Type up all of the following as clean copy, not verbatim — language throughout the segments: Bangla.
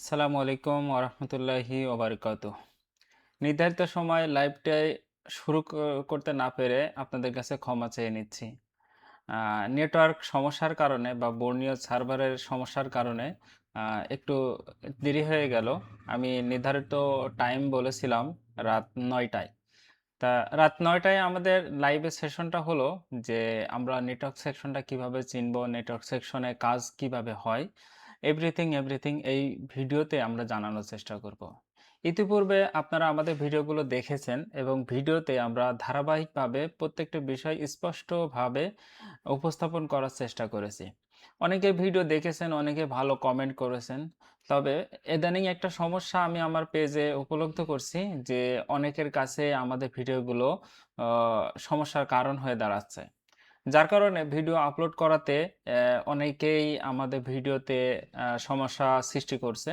আসসালামু আলাইকুম ওরহমতুল্লাহি ওবারকাতুহ। নির্ধারিত সময় লাইভটাই শুরু করতে না পেরে আপনাদের কাছে ক্ষমা চেয়ে নিচ্ছি। নেটওয়ার্ক সমস্যার কারণে বা বর্ণীয় সার্ভারের সমস্যার কারণে একটু দেরি হয়ে গেল। আমি নির্ধারিত টাইম বলেছিলাম রাত ৯টায়। তা রাত ৯টায় আমাদের লাইভের সেশনটা হলো যে আমরা নেটওয়ার্ক সেকশনটা কিভাবে চিনব, নেটওয়ার্ক সেকশনে কাজ কিভাবে হয়, এভরিথিং এই ভিডিওতে আমরা জানানোর চেষ্টা করব। ইতিপূর্বে আপনারা আমাদের ভিডিওগুলো দেখেছেন এবং ভিডিওতে আমরা ধারাবাহিকভাবে প্রত্যেকটা বিষয় স্পষ্টভাবে উপস্থাপন করার চেষ্টা করেছি। অনেকে ভিডিও দেখেছেন, অনেকে ভালো কমেন্ট করেছেন। তবে ইদানিং একটা সমস্যা আমি আমার পেজে উপলব্ধ করছি যে অনেকের কাছে আমাদের ভিডিওগুলো সমস্যার কারণ হয়ে দাঁড়াচ্ছে। যার কারণে ভিডিও আপলোড করাতে অনেকেই আমাদের ভিডিওতে সমস্যা সৃষ্টি করছে।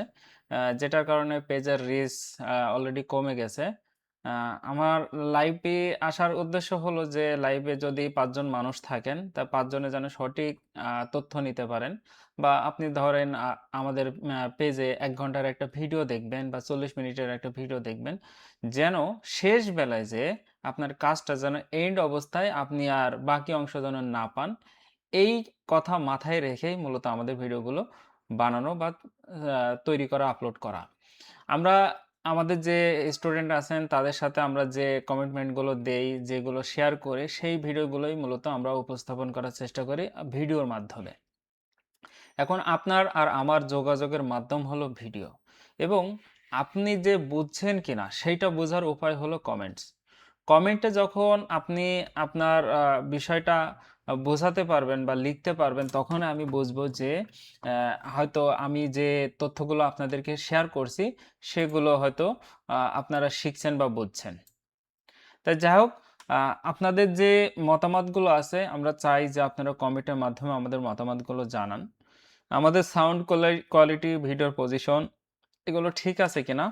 যেটার কারণে পেজের রিচ অলরেডি কমে গেছে। আমার লাইভে আসার উদ্দেশ্য হলো যে লাইভে যদি ৫ জন মানুষ থাকেন, তা ৫ জনে যেন সঠিক তথ্য নিতে পারেন। বা আপনি ধরেন আমাদের পেজে ১ ঘন্টার একটা ভিডিও দেখবেন বা ৪০ মিনিটের একটা ভিডিও দেখবেন। যেন শেষ বেলায় যেয়ে আপনার কাজটা যেন এন্ড অবস্থায় আপনি আর বাকি অংশ যেন না পান। এই কথা মাথায় রেখেই মূলত আমাদের ভিডিওগুলো বানানো বা তৈরি করা, আপলোড করা। আমরা আমাদের যে স্টুডেন্ট আছেন তাদের সাথে আমরা যে কমিটমেন্টগুলো দেই, যেগুলো শেয়ার করি, সেই ভিডিওগুলোই মূলত আমরা উপস্থাপন করার চেষ্টা করি ভিডিওর মাধ্যমে। এখন আপনার আর আমার যোগাযোগের মাধ্যম হলো ভিডিও এবং আপনি যে বুঝছেন কিনা সেইটা বোঝার উপায় হলো কমেন্টস। কমেন্টে যখন আপনি আপনার বিষয়টা বোঝাতে পারবেন বা লিখতে পারবেন, তখন আমি বুঝবো যে হয়তো আমি যে তথ্যগুলো আপনাদেরকে শেয়ার করছি সেগুলো হয়তো আপনারা শিখছেন বা বুঝছেন। তাই যাই হোক, আপনাদের যে মতামতগুলো আছে আমরা চাই যে আপনারা কমেন্টের মাধ্যমে আমাদের মতামতগুলো জানান। আমাদের সাউন্ড কোয়ালিটি, ভিডিওর পজিশন এগুলো ঠিক আছে কিনা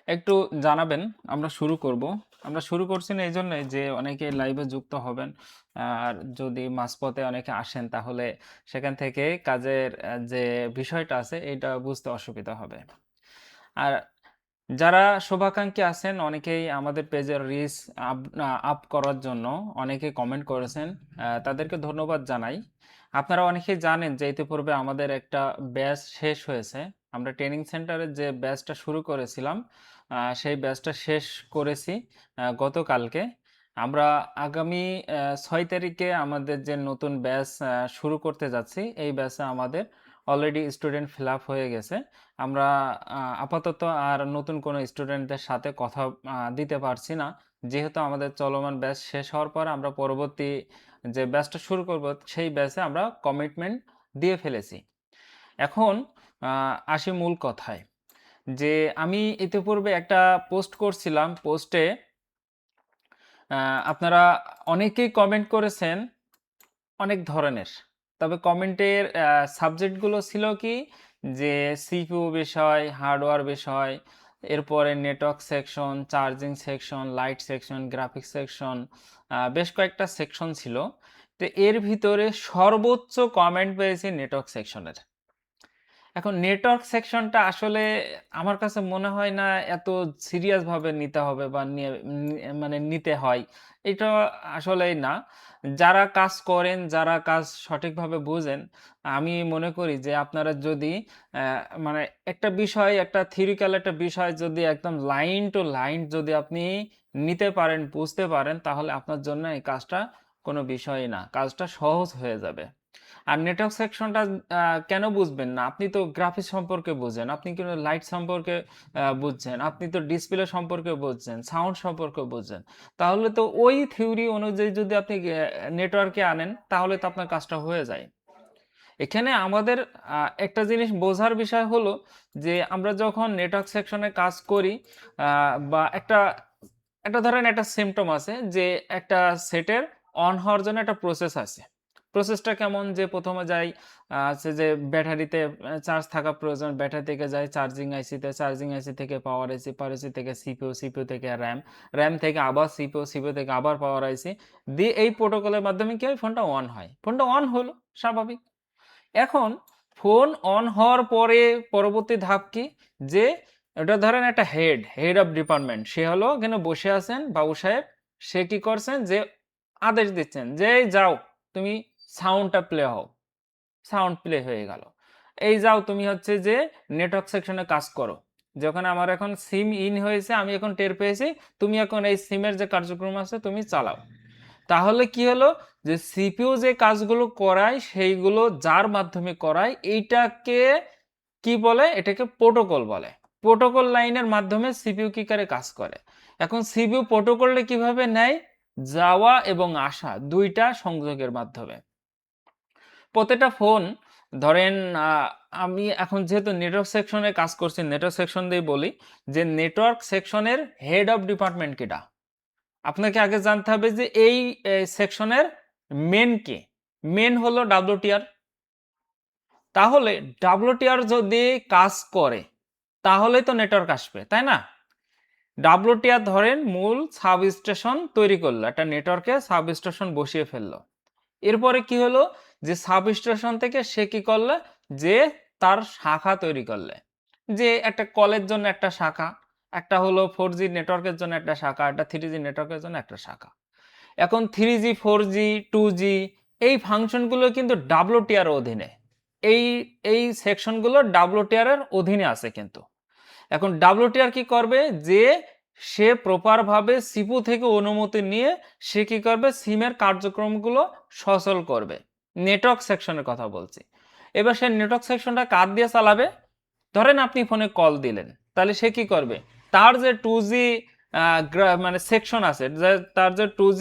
একটু জানাবেন। আমরা শুরু করব। আমরা শুরু করছি না এইজন্যই যে অনেকে লাইভে যুক্ত হবেন। আর যদি মাঝপথে অনেকে আসেন তাহলে সেখান থেকে কাজের যে বিষয়টা আছে এইটা বুঝতে অসুবিধা হবে। আর যারা শুভাকাঙ্ক্ষী আছেন অনেকেই আমাদের পেজের রিচ আপ করার জন্য অনেকে কমেন্ট করেছেন। তাদেরকে ধন্যবাদ জানাই। আপনারা অনেকেই জানেন যে ইতিপূর্বে আমাদের একটা ব্যাচ শেষ হয়েছে। আমরা ট্রেনিং সেন্টারে যে ব্যাচটা শুরু করেছিলাম সেই ব্যাচটা শেষ করেছি গতকালকে। আমরা আগামী ৬ তারিখে আমাদের যে নতুন ব্যাচ শুরু করতে যাচ্ছি, এই ব্যাচে আমাদের অলরেডি স্টুডেন্ট ফিল আপ হয়ে গেছে। আমরা আপাতত আর নতুন কোনো স্টুডেন্টদের সাথে কথা দিতে পারছি না। যেহেতু আমাদের চলমান ব্যাচ শেষ হওয়ার পর আমরা পরবর্তী যে ব্যাচটা শুরু করব সেই ব্যাচে আমরা কমিটমেন্ট দিয়ে ফেলেছি। এখন আসি মূল কথায়। যে আমি ইতিপূর্বে একটা পোস্ট করছিলাম। পোস্টে আপনারা অনেকেই কমেন্ট করেছেন অনেক ধরনের। তবে কমেন্টের সাবজেক্টগুলো ছিল কি যে সিপিইউ বিষয়, হার্ডওয়্যার বিষয়, এরপরে network section, charging section, light section, graphics section, বেশ কয়েকটা সেকশন ছিল। তো এর ভিতরে সর্বোচ্চ কমেন্ট পেয়েছি নেটওয়ার্ক সেকশনের। এখন নেটওয়ার্ক সেকশনটা আসলে আমার কাছে মনে হয় না এত সিরিয়াস ভাবে নিতে হবে বা মানে নিতে হয়। এটা আসলেই না। যারা কাজ করেন, যারা কাজ সঠিকভাবে বুঝেন, আমি মনে করি যে আপনারা যদি মানে একটা বিষয়, একটা থিওরিক্যাল একটা বিষয় যদি একদম লাইন টু লাইন যদি আপনি নিতে পারেন, বুঝতে পারেন, তাহলে আপনার জন্য এই কাজটা কোনো বিষয়ই না। কাজটা সহজ হয়ে যাবে। আর নেটওয়ার্ক সেকশনটা কেন বুঝবেন না? আপনি তো গ্রাফিক্স সম্পর্কে বুঝেন, আপনি কিন্তু লাইট সম্পর্কে বুঝছেন, আপনি তো ডিসপ্লে সম্পর্কে বুঝছেন, সাউন্ড সম্পর্কে বুঝছেন। তাহলে তো ওই থিওরি অনুযায়ী যদি আপনি নেটওয়ার্কে আনেন তাহলে তো আপনার কাজটা হয়ে যায়। এখানে আমাদের একটা জিনিস বোঝার বিষয় হলো যে আমরা যখন নেটওয়ার্ক সেকশনে কাজ করি বা একটা একটা ধরেন একটা সিম্পটম আছে যে একটা সেটের অন হওয়ার জন্য একটা প্রসেস আছে। প্রসেসটা কেমন? যে ১ম এ যাই হচ্ছে যে ব্যাটারিতে চার্জ থাকা প্রয়োজন। ব্যাটারি থেকে যায় চার্জিং আইসিতে, চার্জিং আইসি থেকে পাওয়ার আইসি, পাওয়ার আইসি থেকে সিপিইউ, সিপিইউ থেকে র‍্যাম, র‍্যাম থেকে আবার সিপিইউ, সিপিইউ থেকে আবার পাওয়ার আইসি। দিয়ে এই প্রোটোকলের মাধ্যমে কি হয়? ফোনটা অন হয়। ফোনটা অন হলো, স্বাভাবিক। এখন ফোন অন হওয়ার পরে পরবর্তী ধাপ কি, যে এটা ধরেন একটা হেড অফ ডিপার্টমেন্ট, সে হলো এখানে বসে আছেন বাবু সাহেব, সে কি করছেন যে আদেশ দিচ্ছেন যে যাও তুমি সাউন্ডটা প্লে হও, সাউন্ড প্লে হয়ে গেল, এই যাও তুমি হচ্ছে যে নেটওয়ার্ক সেকশনে কাজ করো, যখন আমার এখন সিম ইন হয়েছে আমি এখন টের পেয়েছি, তুমি এখন এই সিমের যে কার্যক্রম আছে তুমি চালাও। তাহলে কি হলো, যে সিপিইউ যে কাজগুলো করায় সেইগুলো যার মাধ্যমে করায় এইটাকে কি বলে, এটাকে প্রোটোকল বলে। প্রোটোকল লাইনের মাধ্যমে সিপিইউ কি করে কাজ করে। এখন সিপিইউ প্রোটোকলটা কিভাবে নেয়, যাওয়া এবং আসা দুইটা সংযোগের মাধ্যমে। প্রত্যেকটা ফোন ধরেন আমি এখন যেহেতু নেটওয়ার্ক সেকশনে কাজ করছি, নেটওয়ার্ক সেকশন দিয়ে বলি যে নেটওয়ার্ক সেকশনের হেড অফ ডিপার্টমেন্ট কেটা। আপনাকে আগে জানতে হবে যে এই সেকশনের মেন কে। মেন হলো ডাব্লিউটিআর। তাহলে ডাব্লিউটিআর যদি কাজ করে তাহলে তো নেটওয়ার্ক আসবে, তাই না? ডাব্লিউটিআর ধরেন মূল সাব স্টেশন তৈরি করলো, একটা নেটওয়ার্কে সাব স্টেশন বসিয়ে ফেললো। এরপরে কি হলো, যে সাব স্টেশন থেকে সে কি করলে, যে তার শাখা তৈরি করলে, যে একটা কলের জন্য একটা শাখা, একটা হলো 4G নেটওয়ার্কের জন্য একটা শাখা, একটা 3G নেটওয়ার্কের জন্য একটা শাখা। এখন 3G 4G 2G এই ফাংশনগুলো কিন্তু ডাব্লিউটিআর অধীনে, এই এই সেকশনগুলো ডাব্লিউটিআর এর অধীনে আছে কিন্তু। এখন ডাব্লিউটিআর কি করবে, যে সে প্রপারভাবে সিপু থেকে অনুমতি নিয়ে সে কি করবে, সিমের কার্যক্রমগুলো সচল করবে। নেটওয়ার্ক সেকশনের কথা বলছি। এবার সে নেটওয়ার্ক সেকশনটা কার দিয়ে চালাবে, ধরেন আপনি ফোনে কল দিলেন, তাহলে সে কি করবে, তার যে 2G মানে সেকশন আছে, তার যে 2G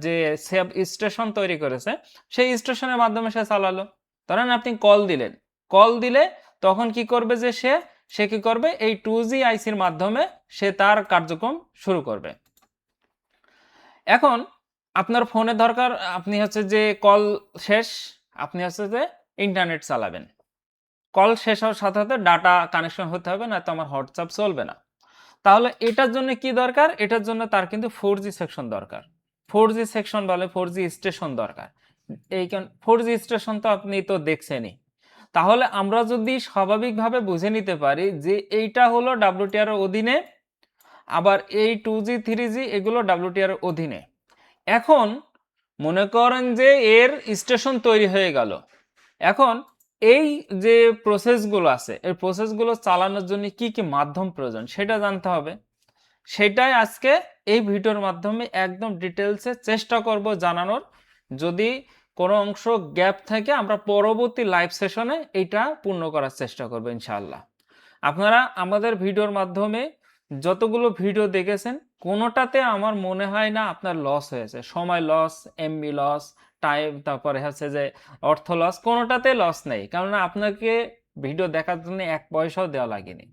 যে স্টেশন তৈরি করেছে সেই স্টেশনের মাধ্যমে সে চালালো। ধরেন আপনি কল দিলেন, কল দিলে তখন কি করবে, যে সে কি করবে, এই 2G আইসির মাধ্যমে সে তার কার্যক্রম শুরু করবে। এখন আপনার ফোনে দরকার, আপনি হচ্ছে যে কল শেষ, আপনি হচ্ছে যে ইন্টারনেট চালাবেন, কল শেষ হওয়ার সাথে সাথে ডাটা কানেকশন হতে হবে, না তো আমার হোয়াটসঅ্যাপ চলবে না। তাহলে এটার জন্য কি দরকার, এটার জন্য তার কিন্তু 4G সেকশন দরকার। 4G সেকশন বলে 4G স্টেশন দরকার। এই 4G স্টেশন তো আপনি তো দেখছেনই। তাহলে আমরা যদি স্বাভাবিকভাবে বুঝে নিতে পারি যে এইটা হলো ডাব্লিউটিআর এর অধীনে, আবার এই 2G 3G এগুলো ডাব্লিউটিআর এর অধীনে। এখন মনে করেন যে এর স্টেশন তৈরি হয়ে গেল, এখন এই যে প্রসেসগুলো আছে এই প্রসেসগুলো চালানোর জন্য কি কি মাধ্যম প্রয়োজন সেটা জানতে হবে। সেটাই আজকে এই ভিডিওর মাধ্যমে একদম ডিটেলসে চেষ্টা করব জানানোর। যদি কোনো অংশ গ্যাপ থাকে আমরা পরবর্তী লাইভ সেশনে এটা পূর্ণ করার চেষ্টা করব ইনশাআল্লাহ। আপনারা আমাদের ভিডিওর মাধ্যমে যতগুলো ভিডিও দেখেছেন কোনোটাতে আমার মনে হয় না আপনার লস হয়েছে, সময় লস, এমবি লস, টাইম, তারপরে হচ্ছে যে অর্থ লস, কোনোটাতে লস নেই, কারণ আপনাকে ভিডিও দেখার জন্য 1 পয়সাও দেওয়া লাগেনি।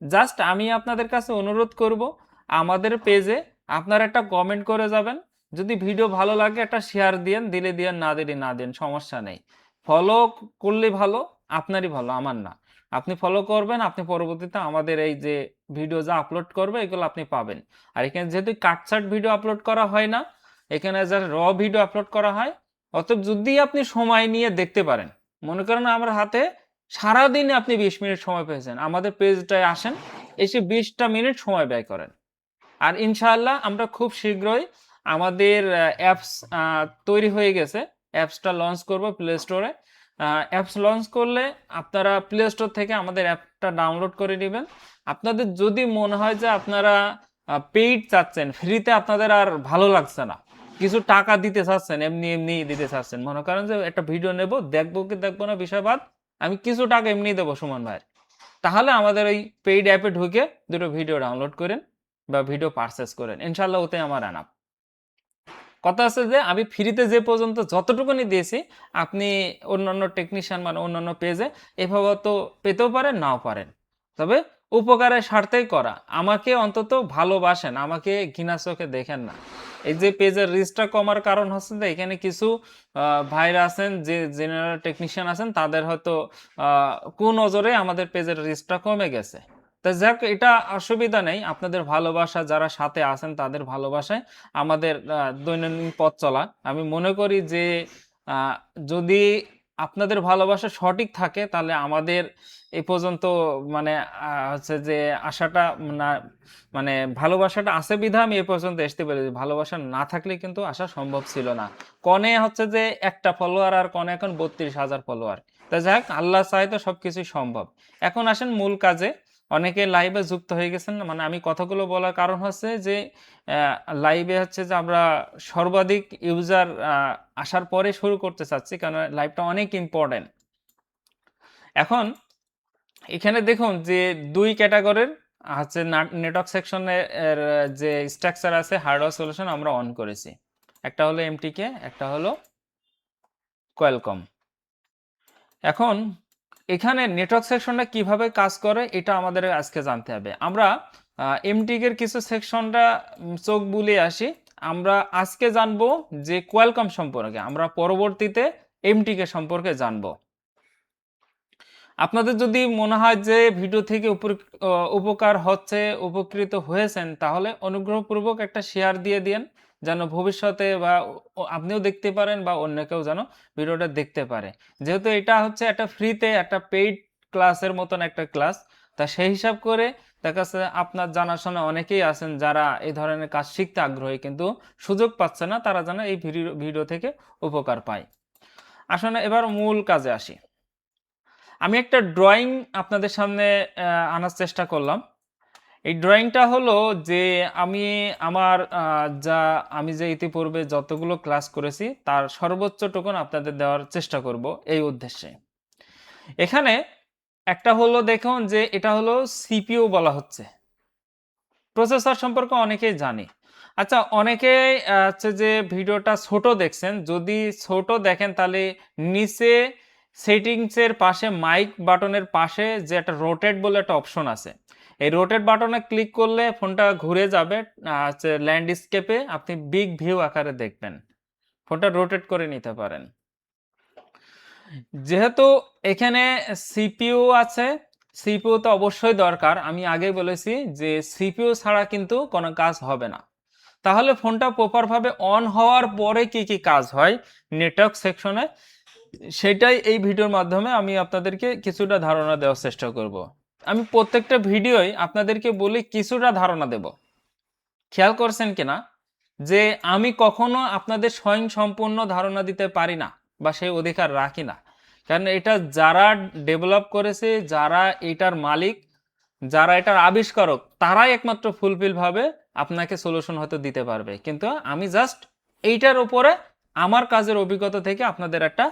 জাস্ট আমি আপনাদের কাছে অনুরোধ করব আমাদের পেজে আপনারা একটা কমেন্ট করে যাবেন, যদি ভিডিও ভালো লাগে একটা শেয়ার দিয়েন, দিলে দিয়েন, না দিলে না দিন, সমস্যা নেই। ফলো করলে ভালো, আপনারই ভালো, আমার না। আপনি ফলো করবেন, আপনি পরবর্তীতে আমাদের এই যে ভিডিও যা আপলোড করবে এগুলো আপনি পাবেন। আর এখানে যেহেতু কাটছাট ভিডিও আপলোড করা হয় না, এখানে যা ভিডিও আপলোড করা হয়, অতএব যদি আপনি সময় নিয়ে দেখতে পারেন, মনে করেন আমার হাতে সারাদিনে আপনি 20 মিনিট সময় পেয়েছেন, আমাদের পেজটায় আসেন, এসে 20টা মিনিট সময় ব্যয় করেন। আর ইনশাআল্লাহ আমরা খুব শীঘ্রই আমাদের অ্যাপস তৈরি হয়ে গেছে, অ্যাপসটা লঞ্চ করব প্লে স্টোরে। অ্যাপস লঞ্চ করলে আপনারা প্লে স্টোর থেকে আমাদের অ্যাপটা ডাউনলোড করে নেবেন। আপনাদের যদি মনে হয় যে আপনারা পেইড চাচ্ছেন, ফ্রিতে আপনাদের আর ভালো লাগছে না, কিছু টাকা দিতে চাচ্ছেন, এমনি এমনি দিতে চাচ্ছেন, মনে করেন যে একটা ভিডিও নেব, দেখবো কি দেখবো না বিষয় বাদ, আমি কিছু টাকা এমনি দেবো সুমন ভাইয়ের, তাহলে আমাদের ওই পেইড অ্যাপে ঢুকে দুটো ভিডিও ডাউনলোড করেন বা ভিডিও পারচেস করেন, ইনশাল্লাহ ওতে আমার আনাপ। কথা আছে যে আমি ফ্রিতে যে পর্যন্ত যতটুকুনি দিয়েছি আপনি অন্যান্য টেকনিশিয়ান মানে অন্যান্য পেজে এভাবে তো পেতেও পারেন, নাও পারেন, তবে উপকারের স্বার্থেই করা। আমাকে অন্তত ভালোবাসেন, আমাকে ঘৃণা চোখে দেখেন না। এই যে পেজের রিচটা কমার কারণ হচ্ছে যে এখানে কিছু ভাইরা আছেন, যে জেনারেল টেকনিশিয়ান আছেন, তাদের হয়তো কুনজরে আমাদের পেজের রিচটা কমে গেছে। তা যাক, এটা অসুবিধা নেই, আপনাদের ভালোবাসা, যারা সাথে আছেন তাদের ভালোবাসায় আমাদের দৈনন্দিন পথ চলা। আমি মনে করি যে যদি আপনাদের ভালোবাসা সঠিক থাকে তাহলে আমাদের এই পর্যন্ত মানে হচ্ছে যে আশাটা না, মানে ভালোবাসাটা আছে বিধা আমি এই পর্যন্ত আসতে পারি। ভালোবাসা না থাকলে কিন্তু আসা সম্ভব ছিল না। কনে হচ্ছে যে একটা ফলোয়ার আর কনে এখন 32,000 ফলোয়ার। তা যাক, আল্লাহ চায় তো সবকিছুই সম্ভব। এখন আসেন মূল কাজে। অনেকে লাইভে যুক্ত হয়ে গেছেন, মানে আমি কথাগুলো বলার কারণ হচ্ছে যে লাইভে হচ্ছে যে আমরা সর্বাধিক ইউজার আসার পরে শুরু করতে চাচ্ছি, কারণ লাইভটা অনেক ইম্পর্টেন্ট। এখন এখানে দেখুন যে দুই ক্যাটাগরির হচ্ছে নেটওয়ার্ক সেকশনের যে স্ট্রাকচার আছে হার্ডওয়্যার সলিউশন আমরা অন করেছি। একটা হলো এমটিকে, একটা হলো কোয়ালকম। এখন এখানে নেটওয়ার্ক সেকশনটা কিভাবে কাজ করে এটা আমাদের আজকে জানতে হবে। আমরা এমটিকের কিছু সেকশনটা চোখ বুলিয়ে আসি। আমরা আজকে জানবো যে কোয়ালকম সম্পর্কে, আমরা পরবর্তীতে এমটিকে সম্পর্কে জানবো। আপনাদের যদি মনে হয় যে ভিডিও থেকে উপকার হচ্ছে, উপকৃত হয়েছেন, তাহলে অনুগ্রহপূর্বক একটা শেয়ার দিয়ে দিন, যেন ভবিষ্যতে বা আপনিও দেখতে পারেন বা অন্য কেউ যেন ভিডিওটা দেখতে পারে। যেহেতু এটা হচ্ছে একটা ফ্রিতে একটা পেইড ক্লাসের মতন একটা ক্লাস, তা সেই হিসাব করে দেখা যাচ্ছে আপনার জানাশোনা অনেকেই আছেন যারা এই ধরনের কাজ শিখতে আগ্রহী কিন্তু সুযোগ পাচ্ছে না, তারা যেন এই ভিডিও থেকে উপকার পায়। আসলে এবার মূল কাজে আসি। আমি একটা ড্রয়িং আপনাদের সামনে আনার চেষ্টা করলাম। এই ড্রয়িংটা হলো যে আমি আমার আমি যে ইতিপূর্বে যতগুলো ক্লাস করেছি তার সর্বোচ্চ টুকুন আপনাদের দেওয়ার চেষ্টা করব এই উদ্দেশ্যে। এখানে একটা হলো দেখুন যে এটা হলো সিপিইউ বলা হচ্ছে। প্রসেসর সম্পর্কে অনেকেই জানি। আচ্ছা, অনেকেই হচ্ছে যে ভিডিওটা ছোট দেখছেন। যদি ছোট দেখেন তাহলে নিচে সেটিংসের পাশে মাইক বাটনের পাশে যে একটা রোটেট বলে একটা অপশন আছে, এই রোটেট বাটনে ক্লিক করলে ফোনটা ঘুরে যাবে হচ্ছে ল্যান্ডস্কেপে, আপনি বিগ ভিউ আকারে দেখবেন। ফোনটা রোটেট করে নিতে পারেন। যেহেতু এখানে সিপিইউ আছে, সিপিইউ তো অবশ্যই দরকার। আমি আগেই বলেছি যে সিপিইউ ছাড়া কিন্তু কোনো কাজ হবে না। তাহলে ফোনটা প্রপারভাবে অন হওয়ার পরে কি কি কাজ হয় নেটওয়ার্ক সেকশনে, সেটাই এই ভিডিওর মাধ্যমে আমি আপনাদেরকে কিছুটা ধারণা দেওয়ার চেষ্টা করব। আমি প্রত্যেকটা ভিডিওই আপনাদেরকে বলি কিছুটা ধারণা দেব। খেয়াল করছেন কিনা যে আমি কখনো আপনাদের স্বয়ংসম্পূর্ণ ধারণা দিতে পারি না বা সেই অধিকার রাখি না, কারণ এটা যারা ডেভেলপ করেছে, যারা এটার মালিক, যারা এটার আবিষ্কারক, তারাই একমাত্র ফুলফিলভাবে আপনাকে সলিউশন হয়তো দিতে পারবে। কিন্তু আমি জাস্ট এইটার উপরে আমার কাজের অভিজ্ঞতা থেকে আপনাদের একটা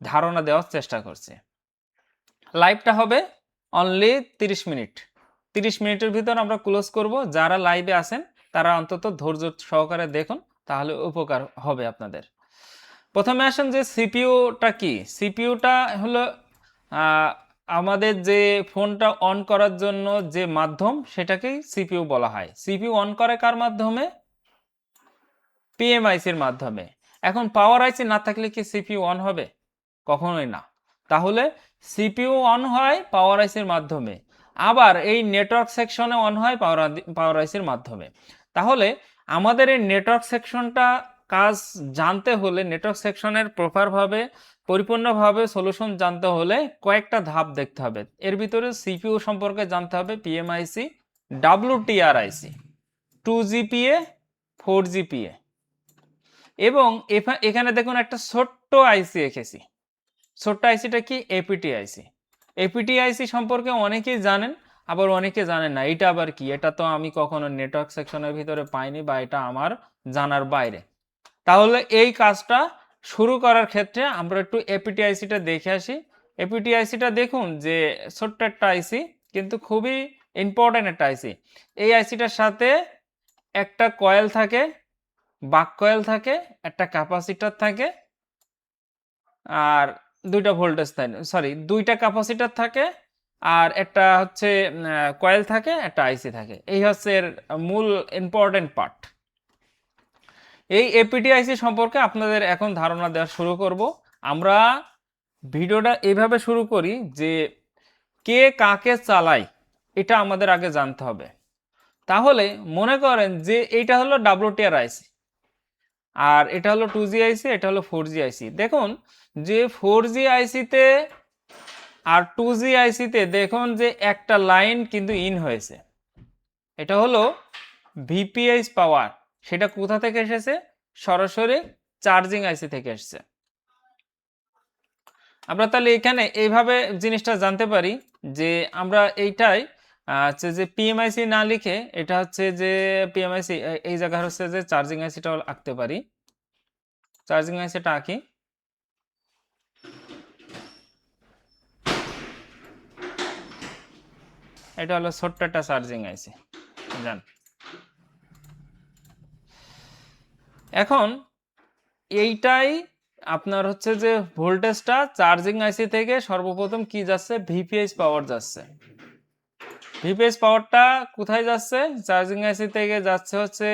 ধারণা দেওয়ার চেষ্টা করছি। লাইভটা হবে অনলি 30 মিনিট। 30 মিনিটের ভিতর আমরা ক্লোজ করব। যারা লাইভে আছেন তারা অন্তত ধৈর্য সহকারে দেখুন, তাহলে উপকার হবে আপনাদের। প্রথমে আসেন যে সিপিইউটা কি। সিপিইউটা হলো আমাদের যে ফোনটা অন করার জন্য যে মাধ্যম, সেটাকেই সিপিইউ বলা হয়। সিপিইউ অন করে কার মাধ্যমে? পিএমআইসির মাধ্যমে। এখন পাওয়ার আইসি না থাকলে কি সিপিইউ অন হবে? কখনোই না। তাহলে সিপিইউ অন হয় পাওয়ার আইসির মাধ্যমে, আবার এই নেটওয়ার্ক সেকশনে অন হয় পাওয়ার আইসির মাধ্যমে। তাহলে আমাদের এই নেটওয়ার্ক সেকশনটা কাজ জানতে হলে, নেটওয়ার্ক সেকশনের প্রপারভাবে পরিপূর্ণভাবে সলিউশন জানতে হলে কয়েকটা ধাপ দেখতে হবে। এর ভিতরে সিপিইউ সম্পর্কে জানতে হবে পিএমআইসি, ডাব্লিউটিআরআইসি, 2GPA, 4GPA, এবং এখানে দেখুন একটা ছোট্ট আইসি এঁকেছি। ছোট্ট আইসিটা কি? এপিটি আইসি। এপিটি আইসি সম্পর্কে অনেকেই জানেন, আবার অনেকে জানেন না। এটা আবার কি? এটা তো আমি কখনো নেটওয়ার্ক সেকশনের ভিতরে পাইনি বা এটা আমার জানার বাইরে। তাহলে এই কাজটা শুরু করার ক্ষেত্রে আমরা একটু এপিটি আইসিটা দেখে আসি। এপিটি আইসিটা দেখুন যে ছোট্ট একটা আইসি, কিন্তু খুবই ইম্পর্টেন্ট একটা আইসি। এই আইসিটার সাথে একটা কয়েল থাকে, বাক কয়েল থাকে, একটা ক্যাপাসিটর থাকে, আর দুইটা ভোল্টেজ থাকে, সরি দুইটা ক্যাপাসিটর থাকে, আর একটা হচ্ছে কয়েল থাকে, একটা আইসি থাকে। এই হচ্ছে এর মূল ইম্পর্টেন্ট পার্ট। এই এপিটিআইসি সম্পর্কে আপনাদের এখন ধারণা দেওয়া শুরু করব। আমরা ভিডিওটা এইভাবে শুরু করি যে কে কাকে চালায় এটা আমাদের আগে জানতে হবে। তাহলে মনে করেন যে এইটা হলো ডাব্লিউটিআর আইসি। আর এটা হলো 2G আইসি, এটা হলো 4G আইসি। দেখুন যে 4G আইসিতে আর 2G আইসিতে দেখুন যে একটা লাইন কিন্তু ইন হয়েছে, এটা হলো ভিপিএইচ পাওয়ার। সেটা কোথা থেকে এসেছে? সরাসরি চার্জিং আইসি থেকে এসেছে। আমরা তাহলে এখানে এইভাবে জিনিসটা জানতে পারি যে আমরা এইটাই হচ্ছে যে পিএমআইসি না লিখে এটা হচ্ছে যে পিএমআইসি এই জায়গায় হচ্ছে যে চার্জিং আইসিটাও আঁকতে পারি। চার্জিং আইসিটা আঁকি। এটা হলো ছোট্ট একটা চার্জিং আইসি জান। এখন এইটাই আপনার হচ্ছে যে ভোল্টেজটা চার্জিং আইসি থেকে সর্বপ্রথম কি যাচ্ছে? ভিপিএইচ পাওয়ার যাচ্ছে। ভিপিএইচ পাওয়ারটা কোথায় যাচ্ছে? চার্জিং আইসি থেকে যাচ্ছে হচ্ছে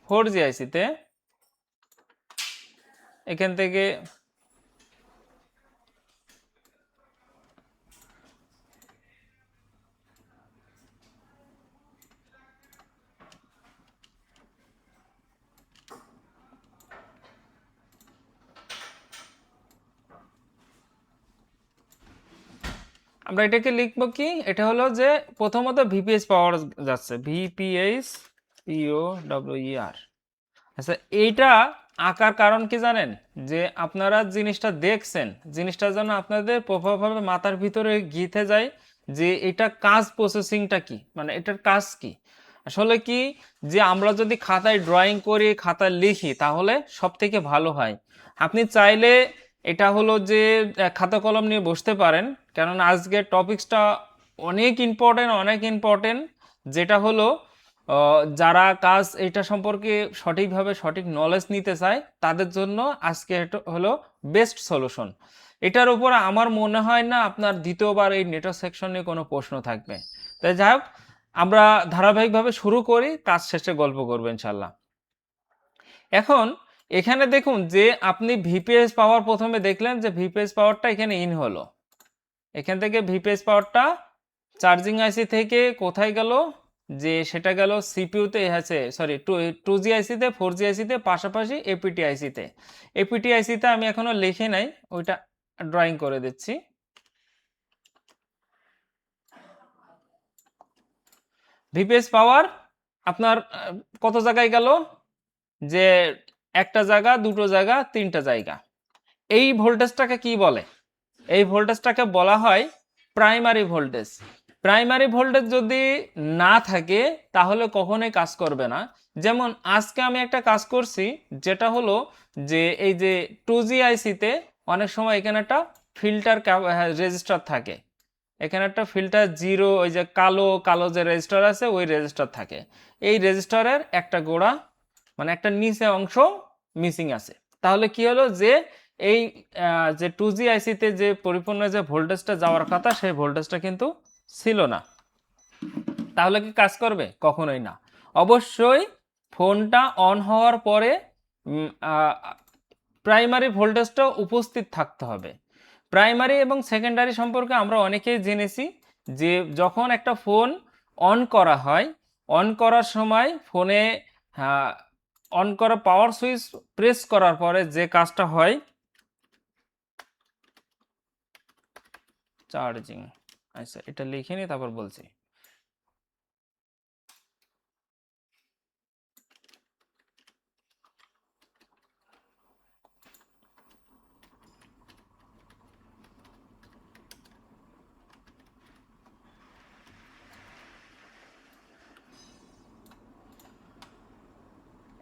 4G আইসিতে। এখান থেকে আমরা এটাকে লিখব কি? এটা হলো যে প্রথমত ভিপিএইচ পাওয়ার যাচ্ছে, ভিপিএইচ পিওডব্লিউইআর। আচ্ছা, এইটা আঁকার কারণ কি জানেন? যে আপনারা জিনিসটা দেখছেন, জিনিসটা যেন আপনাদের প্রভাবভাবে মাথার ভিতরে গিথে যায় যে এটা কাজ প্রসেসিংটা কি, মানে এটার কাজ কি। আসলে কি যে আমরা যদি খাতায় ড্রয়িং করি, খাতায় লিখি, তাহলে সব থেকে ভালো হয়। আপনি চাইলে এটা হলো যে খাতা কলম নিয়ে বসতে পারেন, কারণ আজকের টপিকসটা অনেক ইম্পর্টেন্ট, যেটা হলো যারা কাজ এটা সম্পর্কে সঠিকভাবে সঠিক নলেজ নিতে চায় তাদের জন্য আজকে এটা হলো বেস্ট সলিউশন। এটার উপর আমার মনে হয় না আপনার দ্বিতীয়বার এই নেটওয়ার্ক সেকশন নিয়ে কোনো প্রশ্ন থাকবে। তাই যাই হোক, আমরা ধারাবাহিকভাবে শুরু করি, কাজ শেষে গল্প করবো ইনশাল্লাহ। এখন এখানে দেখুন যে আপনি ভিপিএস পাওয়ার প্রথমে দেখলেন যে ভিপিএস পাওয়ারটা এখানে ইন হলো। এখান থেকে ভিপিএস পাওয়ারটা চার্জিং আইসি থেকে কোথায় গেল? যে সেটা গেল সিপিইউতে, আছে সরি 2G আইসিতে, 4G আইসিতে, পাশাপাশি এপিটি আইসিতে। এপিটি আইসিতে আমি এখনো লিখে নাই, ওইটা ড্রয়িং করে দিচ্ছি। ভিপিএস পাওয়ার আপনার কত জায়গায় গেল? যে একটা জায়গা, দুটো জায়গা, তিনটা জায়গা। এই ভোল্টেজটাকে কি বলে? এই ভোল্টেজটাকে বলা হয় প্রাইমারি ভোল্টেজ। প্রাইমারি ভোল্টেজ যদি না থাকে তাহলে কখনোই কাজ করবে না। যেমন আজকে আমি একটা কাজ করছি, যেটা হলো যে এই যে 2G আইসিতে অনেক সময় এখানে একটা ফিল্টার রেজিস্টার থাকে, এখানে একটা ফিল্টার জিরো, ওই যে কালো কালো যে রেজিস্টার আছে ওই রেজিস্টার থাকে। এই রেজিস্টারের একটা গোড়া মানে একটা নিচে অংশ মিসিং আছে। তাহলে কি হলো যে এই যে 2G আইসিতে যে পরিপূর্ণ যে ভোল্টেজটা যাওয়ার কথা সেই ভোল্টেজটা কিন্তু ছিল না। তাহলে কি কাজ করবে? কখনোই না। অবশ্যই ফোনটা অন হওয়ার পরে প্রাইমারি ভোল্টেজটা উপস্থিত থাকতে হবে। প্রাইমারি এবং সেকেন্ডারি সম্পর্কে আমরা অনেকেই জেনেছি যে যখন একটা ফোন অন করা হয়, অন করার সময় ফোনে অন করা পাওয়ার সুইচ প্রেস করার পরে যে কাজটা হয়, চার্জিং। আচ্ছা, এটা লিখে নি তারপর বলছি।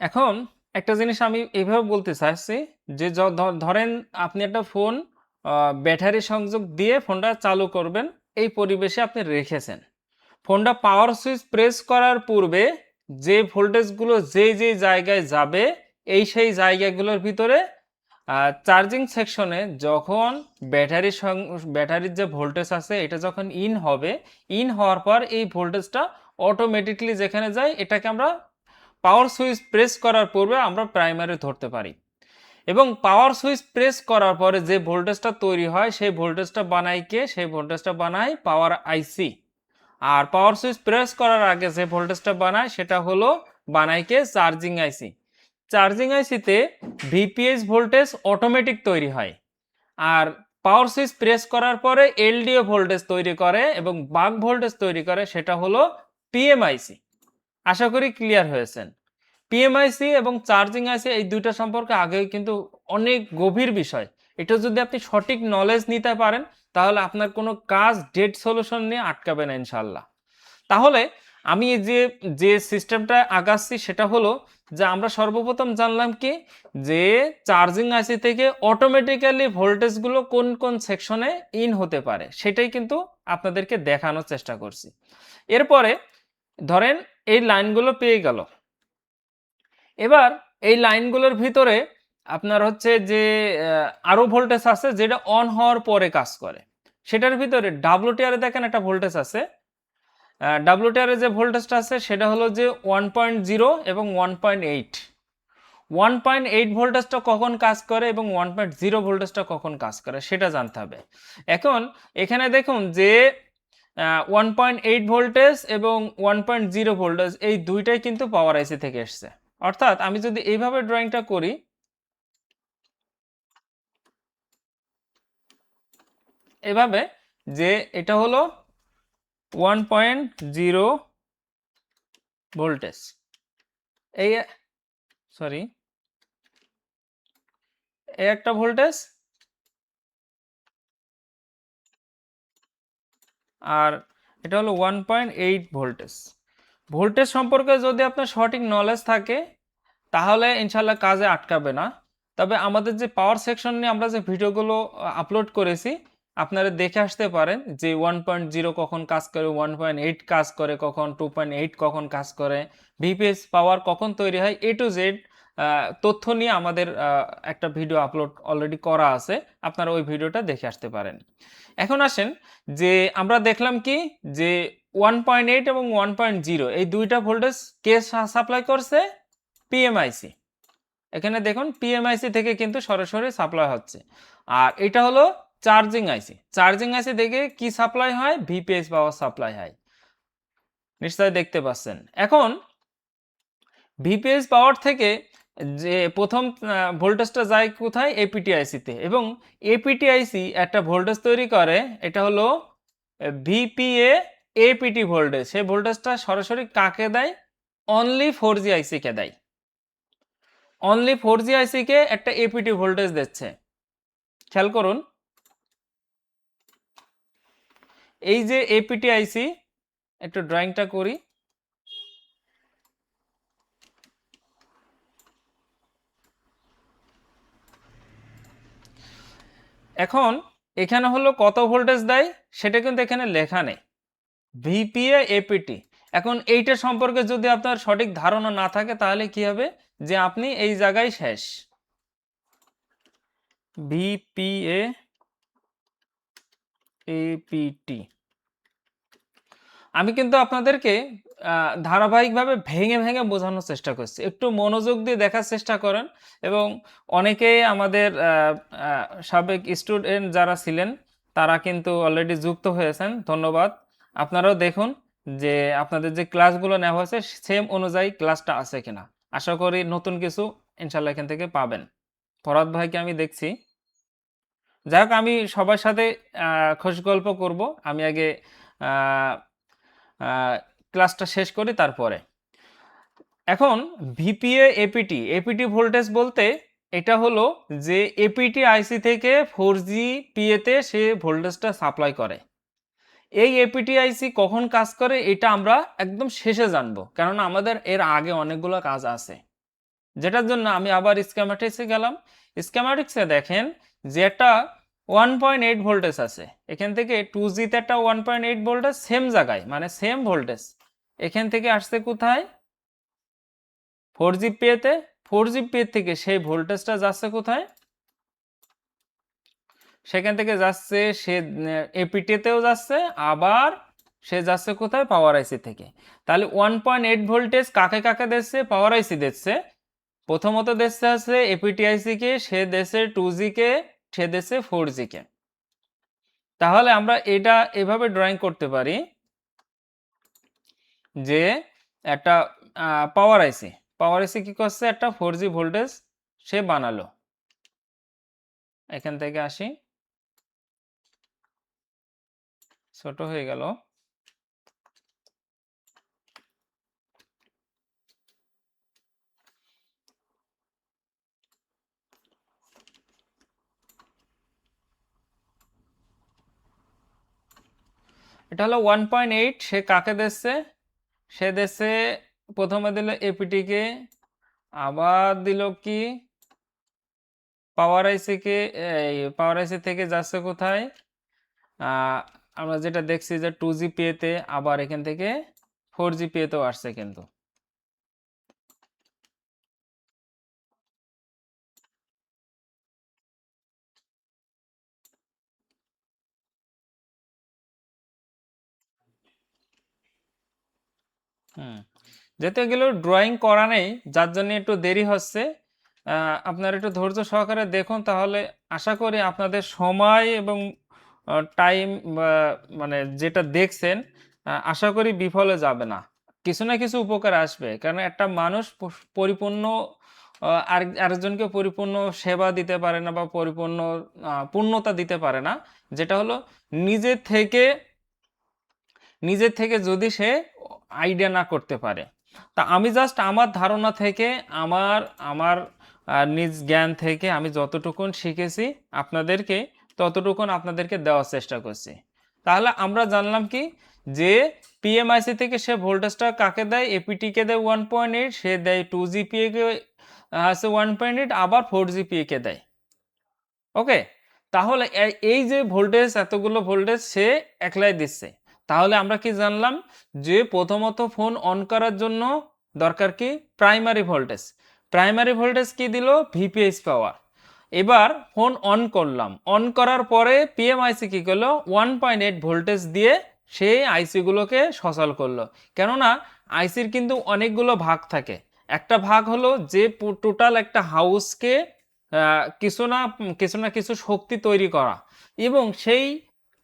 এখন একটা জিনিস আমি এইভাবে বলতে চাইছি যে ধরেন আপনি একটা ফোন ব্যাটারি সংযোগ দিয়ে ফোনটা চালু করবেন, এই পরিবেশে আপনি রেখেছেন। ফোনটা পাওয়ার সুইচ প্রেস করার পূর্বে যে ভোল্টেজগুলো যে জায়গায় যাবে সেই জায়গাগুলোর ভিতরে চার্জিং সেকশনে যখন ব্যাটারির যে ভোল্টেজ আছে এটা যখন ইন হবে, ইন হওয়ার পর এই ভোল্টেজটা অটোমেটিকলি যেখানে যায় এটাকে আমরা পাওয়ার সুইচ প্রেস করার পূর্বে আমরা প্রাইমারি ধরতে পারি। এবং পাওয়ার সুইচ প্রেস করার পরে যে ভোল্টেজটা তৈরি হয় সেই ভোল্টেজটা বানায় কে? সেই ভোল্টেজটা বানায় পাওয়ার আইসি। আর পাওয়ার সুইচ প্রেস করার আগে যে ভোল্টেজটা বানায় সেটা হলো বানায় কে? Charging IC. চার্জিং আইসিতে ভিপিএস ভোল্টেজ অটোমেটিক তৈরি হয়, আর পাওয়ার সুইচ প্রেস করার পরে এলডিও ভোল্টেজ তৈরি করে এবং বাক ভোল্টেজ তৈরি করে, সেটা হলো পিএমআইসি। আশা করি ক্লিয়ার হয়েছেন। পিএমআইসি এবং চার্জিং আইসি এই দুইটা সম্পর্কে আগে কিন্তু অনেক গভীর বিষয়। এটা যদি আপনি সঠিক নলেজ নিতে পারেন তাহলে আপনার কোনো কাজ ডেড সলিউশন নিয়ে আটকাবে না ইনশাল্লাহ। তাহলে আমি যে যে সিস্টেমটা আগাচ্ছি সেটা হলো যে আমরা সর্বপ্রথম জানলাম কি যে চার্জিং আইসি থেকে অটোমেটিক্যালি ভোল্টেজগুলো কোন কোন সেকশনে ইন হতে পারে, সেটাই কিন্তু আপনাদেরকে দেখানোর চেষ্টা করছি। এরপরে ধরেন এই লাইনগুলো পেয়ে গেল, এবার এই লাইনগুলোর ভিতরে আপনার হচ্ছে যে আরো ভোল্টেজ আছে যেটা অন হওয়ার পরে কাজ করে। সেটার ভিতরে ডাব্লিউটিআর দেখেন একটা ভোল্টেজ আছে, ডাব্লিউটিআর যে ভোল্টেজটা আছে সেটা হলো যে 1.0 এবং 1.8। 1.8 ভোল্টেজটা কখন কাজ করে এবং 1.0 ভোল্টেজটা কখন কাজ করে সেটা জানতে হবে। এখন এখানে দেখুন যে 1.8 ভোল্টেজ এবং 1.0 ভোল্টেজ এই দুইটাই কিন্তু পাওয়ার আইসি থেকে এসছে। অর্থাৎ আমি যদি এইভাবে ড্রয়িংটা করি, এভাবে যে এটা হলো 1.0 ভোল্টেজ, এই সরি এই একটা ভোল্টেজ, আর এটা হলো 1.8 ভোল্টেজ। ভোল্টেজ সম্পর্কে যদি আপনার সঠিক নলেজ থাকে তাহলে ইনশাল্লাহ কাজে আটকাবে না। তবে আমাদের যে পাওয়ার সেকশন নিয়ে আমরা যে ভিডিওগুলো আপলোড করেছি আপনারা দেখে আসতে পারেন যে 1.0 কখন কাজ করে, 1.8 কাজ করে কখন, 2.8 কখন কাজ করে, ভিপিএস পাওয়ার কখন তৈরি হয়, এ টু জেড তথ্য নিয়ে আমাদের একটা ভিডিও আপলোড অলরেডি করা আছে, আপনারা ওই ভিডিওটা দেখে আসতে পারেন। এখন আসেন যে আমরা দেখলাম কি যে 1.8 এবং 1.0 এই দুইটা ভোল্টেজ কে সাপ্লাই করছে, পিএমআইসি। এখানে দেখুন পিএমআইসি থেকে কিন্তু সরাসরি সাপ্লাই হচ্ছে। আর এটা হলো চার্জিং আইসি, চার্জিং আইসি থেকে কি সাপ্লাই হয়, ভিপিএস পাওয়ার সাপ্লাই হয়, নিশ্চয়ই দেখতে পাচ্ছেন। এখন ভিপিএস পাওয়ার থেকে যে প্রথম ভোল্টেজটা যায় কোথায়, এপিটিআইসিতে, এবং এপিটিআইসি একটা ভোল্টেজ তৈরি করে, এটা হলো ভিপিএ এপিটি ভোল্টেজ। সেই ভোল্টেজটা সরাসরি কাকে দেয়, অনলি 4G আইসিকে দেয়। অনলি 4G আইসিকে একটা এপিটি ভোল্টেজ দিচ্ছে। খেয়াল করুন এই যে এপিটি আইসি, একটু ড্রয়িংটা করি। এখন এখানে হলো কত ভোল্টেজ দেয় সেটা কিন্তু এখানে লেখা নেই, ভিপিএ এপিটি। এখন এইটা সম্পর্কে যদি আপনার সঠিক ধারণা না থাকে তাহলে কি হবে যে আপনি এই জায়গায় শেষ। ভিপিএ এপিটি আমি কিন্তু আপনাদেরকে ধারাবাহিকভাবে ভেঙে ভেঙে বোঝানোর চেষ্টা করছি, একটু মনোযোগ দিয়ে দেখার চেষ্টা করেন। এবং অনেকেই আমাদের সাবেক স্টুডেন্ট যারা ছিলেন তারা কিন্তু অলরেডি যুক্ত হয়েছেন, ধন্যবাদ। আপনারাও দেখুন যে আপনাদের যে ক্লাসগুলো নেওয়া হয়েছে সেম অনুযায়ী ক্লাসটা আছে কিনা। আশা করি নতুন কিছু ইনশাল্লাহ এখান থেকে পাবেন। ফরহাদ ভাইকে আমি দেখছি। যাই হোক, আমি সবার সাথে খোশ গল্প করব, আমি আগে ক্লাসটা শেষ করি তারপরে। এখন ভিপিএ এপিটি, এপিটি ভোল্টেজ বলতে এটা হলো যে এপিটি আইসি থেকে 4G পিএতে সে ভোল্টেজটা সাপ্লাই করে। এই এপিটি আইসি কখন কাজ করে এটা আমরা একদম শেষে জানবো, কেননা আমাদের এর আগে অনেকগুলো কাজ আছে, যেটার জন্য আমি আবার স্কিম্যাটিক্সে গেলাম। স্কিম্যাটিক্সে দেখেন যে একটা 1.8 ভোল্টেজ আছে, এখান থেকে 2Gতে একটা 1.8 ভোল্টেজ সেম জায়গায়, মানে সেম ভোল্টেজ এখান থেকে আসছে কোথায়, 4G পেতে। 4G পে থেকে সেই ভোল্টেজটা যাচ্ছে কোথায়, সেখান থেকে যাচ্ছে সে এপিটিতেও যাচ্ছে, আবার সে যাচ্ছে কোথায়, পাওয়ার আইসি থেকে। তাহলে 1.8 ভোল্টেজ কাকে কাকে দিচ্ছে, পাওয়ার আইসি দিচ্ছে। প্রথমত দেশে আছে এপিটিআইসি কে, সে দেশে 2G কে, সে দেশে 4G কে। তাহলে আমরা এটা এভাবে ড্রয়িং করতে পারি যে একটা পাওয়ার আইসি, পাওয়ার এসি কি করছে, একটা 4G ভোল্টেজ সে বানালো। এখান থেকে আসি, ছোট হয়ে গেল। এটা হলো 1.8। সে কাকে দিচ্ছে, সে দিচ্ছে প্রথমে দিল এপিটিকে, আবার দিল কি পাওয়ার আইসিকে। এই পাওয়ার আইসি থেকে যাচ্ছে কোথায়, আমরা যেটা দেখছি যে 2GPA-তে, আবার এখান থেকে 4GPA-তেও আসছে কিন্তু। যেহেতু এগুলো ড্রয়িং করা নেই, যার জন্য একটু দেরি হচ্ছে। আপনারা একটু ধৈর্য সহকারে দেখুন, তাহলে আশা করি আপনাদের সময় এবং টাইম, মানে যেটা দেখছেন, আশা করি বিফলে যাবে না, কিছু না কিছু উপকার আসবে। কারণ একটা মানুষ পরিপূর্ণ আরেকজনকে পরিপূর্ণ সেবা দিতে পারে না, বা পরিপূর্ণ পূর্ণতা দিতে পারে না, যেটা হলো নিজের থেকে যদি সে আইডিয়া না করতে পারে। তা আমি জাস্ট আমার ধারণা থেকে, আমার আমার নিজ জ্ঞান থেকে আমি যতটুকুন শিখেছি আপনাদেরকে ততটুকুন আপনাদেরকে দেওয়ার চেষ্টা করছি। তাহলে আমরা জানলাম কি, যে পিএমআইসি থেকে সে ভোল্টেজটা কাকে দেয়, এপিটিকে দেয় 1.8, সে দেয় 2GPA-কে আছে 1.8, আবার 4GPA-কে দেয়। ওকে, তাহলে এই যে ভোল্টেজ, এতগুলো ভোল্টেজ সে একলাই দিচ্ছে। তাহলে আমরা কি জানলাম, যে প্রথমত ফোন অন করার জন্য দরকার কি, প্রাইমারি ভোল্টেজ। প্রাইমারি ভোল্টেজ কি দিল, ভিপিএস পাওয়ার। এবার ফোন অন করলাম, অন করার পরে পিএমআইসি কি করলো, 1.8 ভোল্টেজ দিয়ে সেই আইসিগুলোকে সচল করলো। কেননা আইসির কিন্তু অনেকগুলো ভাগ থাকে। একটা ভাগ হলো যে টোটাল একটা হাউসকে কিছু শক্তি তৈরি করা, এবং সেই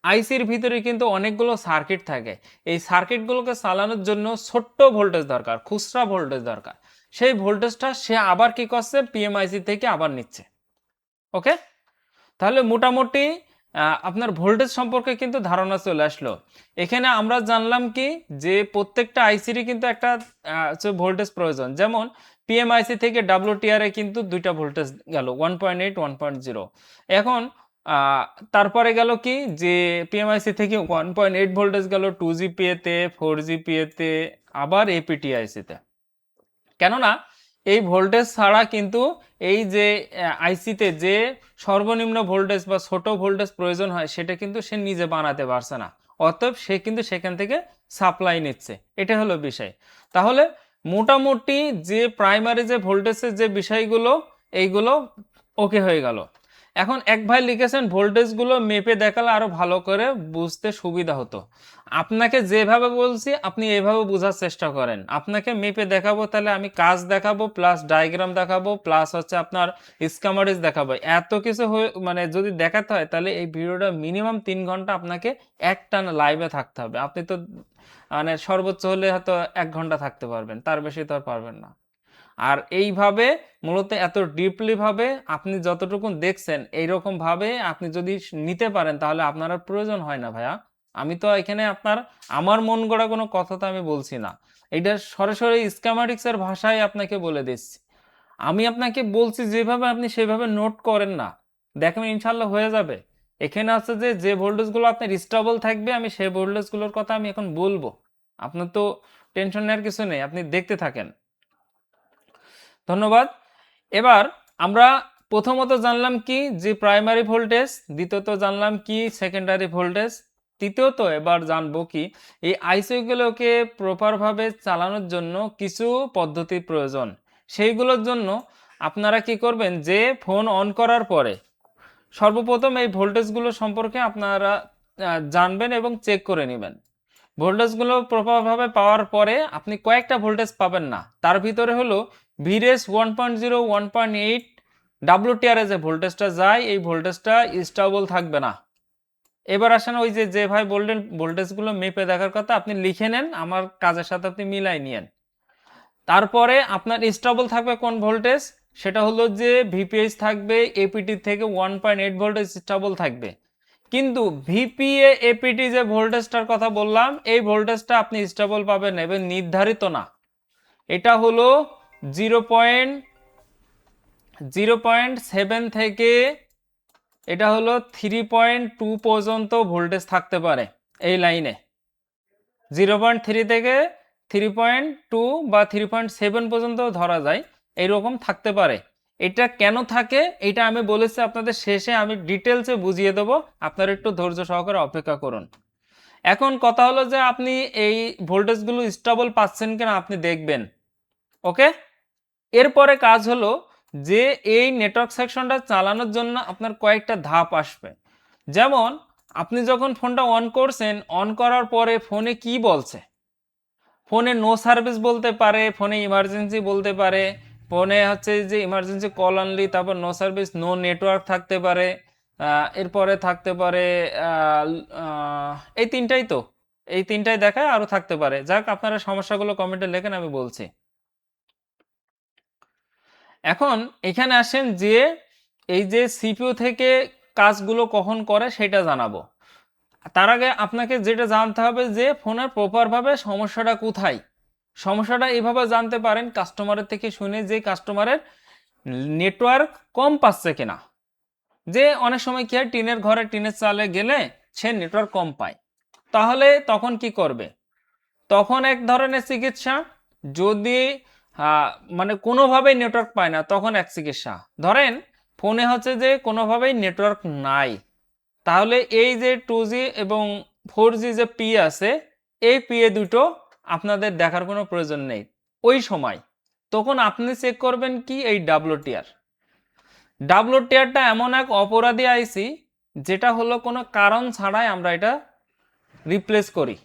আইসির ভিতরে কিন্তু অনেকগুলো সার্কিট থাকে। এই সার্কিটগুলোকে চালানোর জন্য ছোট্ট ভোল্টেজ দরকার, খুচরা ভোল্টেজ দরকার। সেই ভোল্টেজটা সে আবার কি করছে, পিএমআইসি থেকে আবার নিচ্ছে। ওকে, তাহলে মোটামুটি আপনার ভোল্টেজ সম্পর্কে কিন্তু ধারণা চলে আসলো। এখানে আমরা জানলাম কি, যে প্রত্যেকটা আইসিরই কিন্তু একটা ভোল্টেজ প্রয়োজন। যেমন পিএমআইসি থেকে ডাব্লিউটিআর-এ কিন্তু দুইটা ভোল্টেজ গেল, 1.8, 1.0। এখন তারপরে গেল কি, যে পিএমআইসি থেকে 1.8 ভোল্টেজ গেল 2GPA-তে, 4GPA-তে, আবার এপিটিআইসিতে। কেননা এই ভোল্টেজ ছাড়া কিন্তু এই যে আইসিতে যে সর্বনিম্ন ভোল্টেজ বা ছোট ভোল্টেজ প্রয়োজন হয়, সেটা কিন্তু সে নিজে বানাতে পারছে না। অতএব সে কিন্তু সেখান থেকে সাপ্লাই নিচ্ছে। এটা হলো বিষয়। তাহলে মোটামুটি যে প্রাইমারি যে ভোল্টেজের যে বিষয়গুলো, এইগুলো ওকে হয়ে গেল। এখন এক ভাই লিখেছেন, ভোল্টেজগুলো মেপে দেখালে আরো ভালো করে বুঝতে সুবিধা হতো। আপনাকে যেভাবে বলছি আপনি এভাবে বোঝার চেষ্টা করেন। আপনাকে মেপে দেখাবো, তাহলে আমি কাজ দেখাবো, প্লাস ডায়াগ্রাম দেখাবো, প্লাস হচ্ছে আপনার স্কিমেটিক্স দেখাবো। এত কিছু মানে যদি দেখাতে হয়, তাহলে এই ভিডিওটা মিনিমাম 3 ঘন্টা আপনাকে একটানা লাইভে থাকতে হবে। আপনি তো মানে সর্বোচ্চ হলে হয়তো 1 ঘন্টা থাকতে পারবেন, তার বেশি তো আর পারবেন না। আর এইভাবে মূলত এত ডিপলি ভাবে আপনি যতটুকু দেখছেন, এইরকম ভাবে আপনি যদি নিতে পারেন, তাহলে আপনার আর প্রয়োজন হয় না ভাইয়া। আমি তো এখানে আমার মন গড়া কোনো কথা তো আমি বলছি না, এটা সরাসরি স্কিমেটিক্সের ভাষায় আপনাকে বলে দিচ্ছি। আমি আপনাকে বলছি যেভাবে, আপনি সেভাবে নোট করেন না, দেখবেন ইনশাল্লাহ হয়ে যাবে। এখানে আছে যে ভোল্টেজগুলো আপনার স্টেবল থাকবে, আমি সেই ভোল্টেজগুলোর কথা আমি এখন বলবো। আপনার তো টেনশন নেওয়ার কিছু নেই, আপনি দেখতে থাকেন। ধন্যবাদ। এবার আমরা প্রথমত জানলাম কি, যে প্রাইমারি ভোল্টেজ, দ্বিতীয়ত জানলাম কি সেকেন্ডারি ভোল্টেজ, তৃতীয়ত এবার জানবো কি, এই আইসিগুলোকে প্রপারভাবে চালানোর জন্য কিছু পদ্ধতি প্রয়োজন। সেইগুলোর জন্য আপনারা কি করবেন, যে ফোন অন করার পরে সর্বপ্রথম এই ভোল্টেজগুলো সম্পর্কে আপনারা জানবেন এবং চেক করে নেবেন। ভোল্টেজগুলো প্রপারভাবে পাওয়ার পরে আপনি কয়েকটা ভোল্টেজ পাবেন না, তার ভিতরে হলো ভিরেস 1.0, 1.8, ডাব্লিউটিআর-এ যে ভোল্টেজটা যায়, এই ভোল্টেজটা স্টেবল থাকবে না। এবার আসেন, ওই যে ভাই বললেন ভোল্টেজগুলো মেপে দেখার কথা, আপনি লিখে নেন, আমার কাজের সাথে আপনি মিলাই নিয়েন। তারপরে আপনার স্টেবল থাকবে কোন ভোল্টেজ, সেটা হলো যে ভিপিএইচ থাকবে এপিটি থেকে 1.8 ভোল্টেজ স্টেবল থাকবে। কিন্তু ভিপিএ এপিটি যে ভোল্টেজটার কথা বললাম, এই ভোল্টেজটা আপনি স্টেবল পাবেন না, এবং নির্ধারিত না। এটা হলো 0.7 থেকে এটা হলো 3.2 পর্যন্ত ভোল্টেজ থাকতে পারে এই লাইনে। 0.3 থেকে 3.2 বা 3.7 পর্যন্ত ধরা যায়, এইরকম থাকতে পারে। এটা কেন থাকে এটা আমি বলেছি আপনাদের শেষে, আমি ডিটেলসে বুঝিয়ে দেবো, আপনারা একটু ধৈর্য সহকারে অপেক্ষা করুন। এখন কথা হলো যে আপনি এই ভোল্টেজগুলো স্টেবল পাচ্ছেন কিনা আপনি দেখবেন। ওকে, এরপরে কাজ হলো যে এই নেটওয়ার্ক সেকশনটা চালানোর জন্য আপনার কয়েকটা ধাপ আসবে। যেমন আপনি যখন ফোনটা অন করছেন, অন করার পরে ফোনে কি বলছে, ফোনে নো সার্ভিস বলতে পারে, ফোনে ইমার্জেন্সি বলতে পারে, ফোনে হচ্ছে যে ইমার্জেন্সি কল অনলি, তারপর নো সার্ভিস, নো নেটওয়ার্ক থাকতে পারে, এরপরে থাকতে পারে এই তিনটাই, তো এই তিনটাই দেখায়, আরও থাকতে পারে। যাক, আপনারা সমস্যাগুলো কমেন্টে লেখেন, আমি বলছি। এখন এখানে আসেন যে এই যে সিপিইউ থেকে কাজগুলো কখন করে সেটা জানাবো। তার আগে আপনাকে যেটা জানতে হবে যে ফোনের প্রপারভাবে সমস্যাটা কোথায়। সমস্যাটা এইভাবে জানতে পারেন কাস্টমারের থেকে শুনে, যে কাস্টমারের নেটওয়ার্ক কম পাচ্ছে কিনা। যে অনেক সময় কি হয়, টিনের চালে গেলে সে নেটওয়ার্ক কম পায়, তাহলে তখন কি করবে? তখন এক ধরনের চিকিৎসা। যদি মানে কোনোভাবেই নেটওয়ার্ক পায় না, তখন এক চিকিৎসা। ধরেন ফোনে হচ্ছে যে কোনোভাবেই নেটওয়ার্ক নাই, তাহলে এই যে 2G এবং 4G যে পি আছে, এই পিএ দুটো আপনাদের দেখার কোনো প্রয়োজন নেই ওই সময়। তখন আপনি চেক করবেন কি, এই ডাব্লুটিআর। ডাব্লুটিআরটা এমন এক অপরাধী আইসি যেটা হলো কোনো কারণ ছাড়াই আমরা এটা রিপ্লেস করি,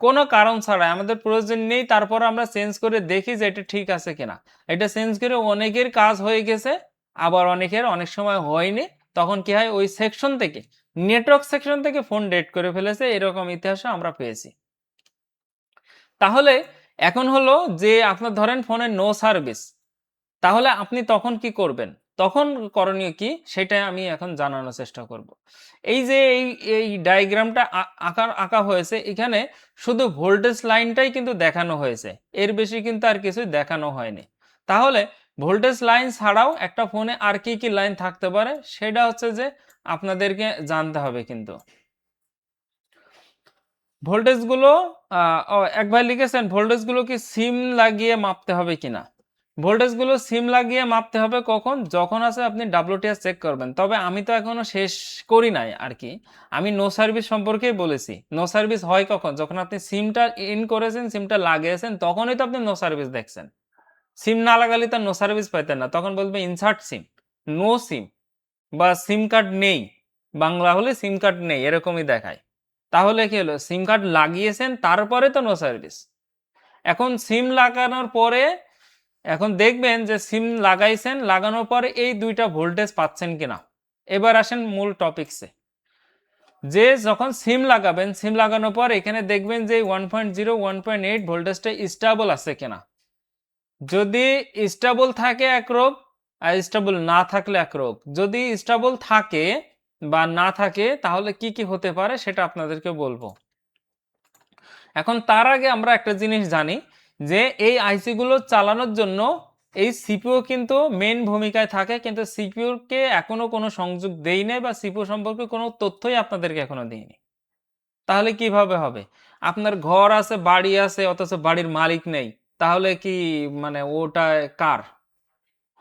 কোনো কারণ ছাড়াই, আমাদের প্রয়োজন নেই, তারপর আমরা চেঞ্জ করে দেখি যে এটা ঠিক আছে কিনা। এটা চেঞ্জ করে অনেকের কাজ হয়ে গেছে, আবার অনেকের অনেক সময় হয়নি। তখন কি হয়, ওই সেকশন থেকে, নেটওয়ার্ক সেকশন থেকে ফোন ডেট করে ফেলেছে, এরকম ইতিহাসও আমরা পেয়েছি। তাহলে এখন হলো যে আপনার ধরেন ফোনে নো সার্ভিস, তাহলে আপনি তখন কি করবেন, তখন করণীয় কি সেটা আমি এখন জানানোর চেষ্টা করব। এই যে এই ডায়াগ্রামটা আঁকা হয়েছে, এখানে শুধু ভোল্টেজ লাইনটাই কিন্তু দেখানো হয়েছে, এর বেশি কিন্তু আর কিছু দেখানো হয়নি। তাহলে ভোল্টেজ লাইন ছাড়াও একটা ফোনে আর কি কি লাইন থাকতে পারে সেটা হচ্ছে যে আপনাদেরকে জানতে হবে। কিন্তু ভোল্টেজগুলো এক ভাই লিখেছেন ভোল্টেজগুলো কি সিম লাগিয়ে মাপতে হবে কিনা। ভোল্টেজগুলো সিম লাগিয়ে মাপতে হবে কখন, যখন আছে আপনি ডাব্লুটিআর চেক করবেন। তবে আমি তো এখনো শেষ করি নাই আর কি, আমি নো সার্ভিস সম্পর্কেই বলেছি। নো সার্ভিস হয় কখন, যখন আপনি সিমটা ইন করেছেন, সিমটা লাগিয়েছেন, তখনই তো আপনি নো সার্ভিস দেখছেন। সিম না লাগালে তো নো সার্ভিস পাইতেন না, তখন বলবে ইনসার্ট সিম, নো সিম, বা সিম কার্ড নেই, বাংলা হলে সিম কার্ড নেই এরকমই দেখায়। তাহলে কি হলো, সিম কার্ড লাগিয়েছেন তারপরে তো নো সার্ভিস। এখন সিম লাগানোর পরে এখন দেখবেন যে সিম লাগাইছেন, লাগানোর পরে এই দুইটা ভোল্টেজ পাচ্ছেন কিনা। এবার আসেন মূল টপিকসে, যে যখন সিম লাগাবেন, সিম লাগানোর পর এখানে দেখবেন যে 1.0 1.8 ভোল্টেজটা স্টেবল আছে কিনা। যদি স্টেবল থাকে একরোগ, আর স্টেবল না থাকলে একরোগ। যদি স্টেবল থাকে বা না থাকে তাহলে কি কি হতে পারে সেটা আপনাদেরকে বলবো। এখন তার আগে আমরা একটা জিনিস জানি যে এই আইসিগুলো চালানোর জন্য এই সিপিইউ কিন্তু মেন ভূমিকায় থাকে, কিন্তু সিপিইউকে এখনো কোনো সংযোগ দেই নাই, বা সিপিইউ সম্পর্কে কোনো তথ্যই আপনাদেরকে এখনো দিইনি। তাহলে কিভাবে হবে? আপনার ঘর আছে, বাড়ি আছে, অথচ বাড়ির মালিক নেই, তাহলে কি মানে ওটা কার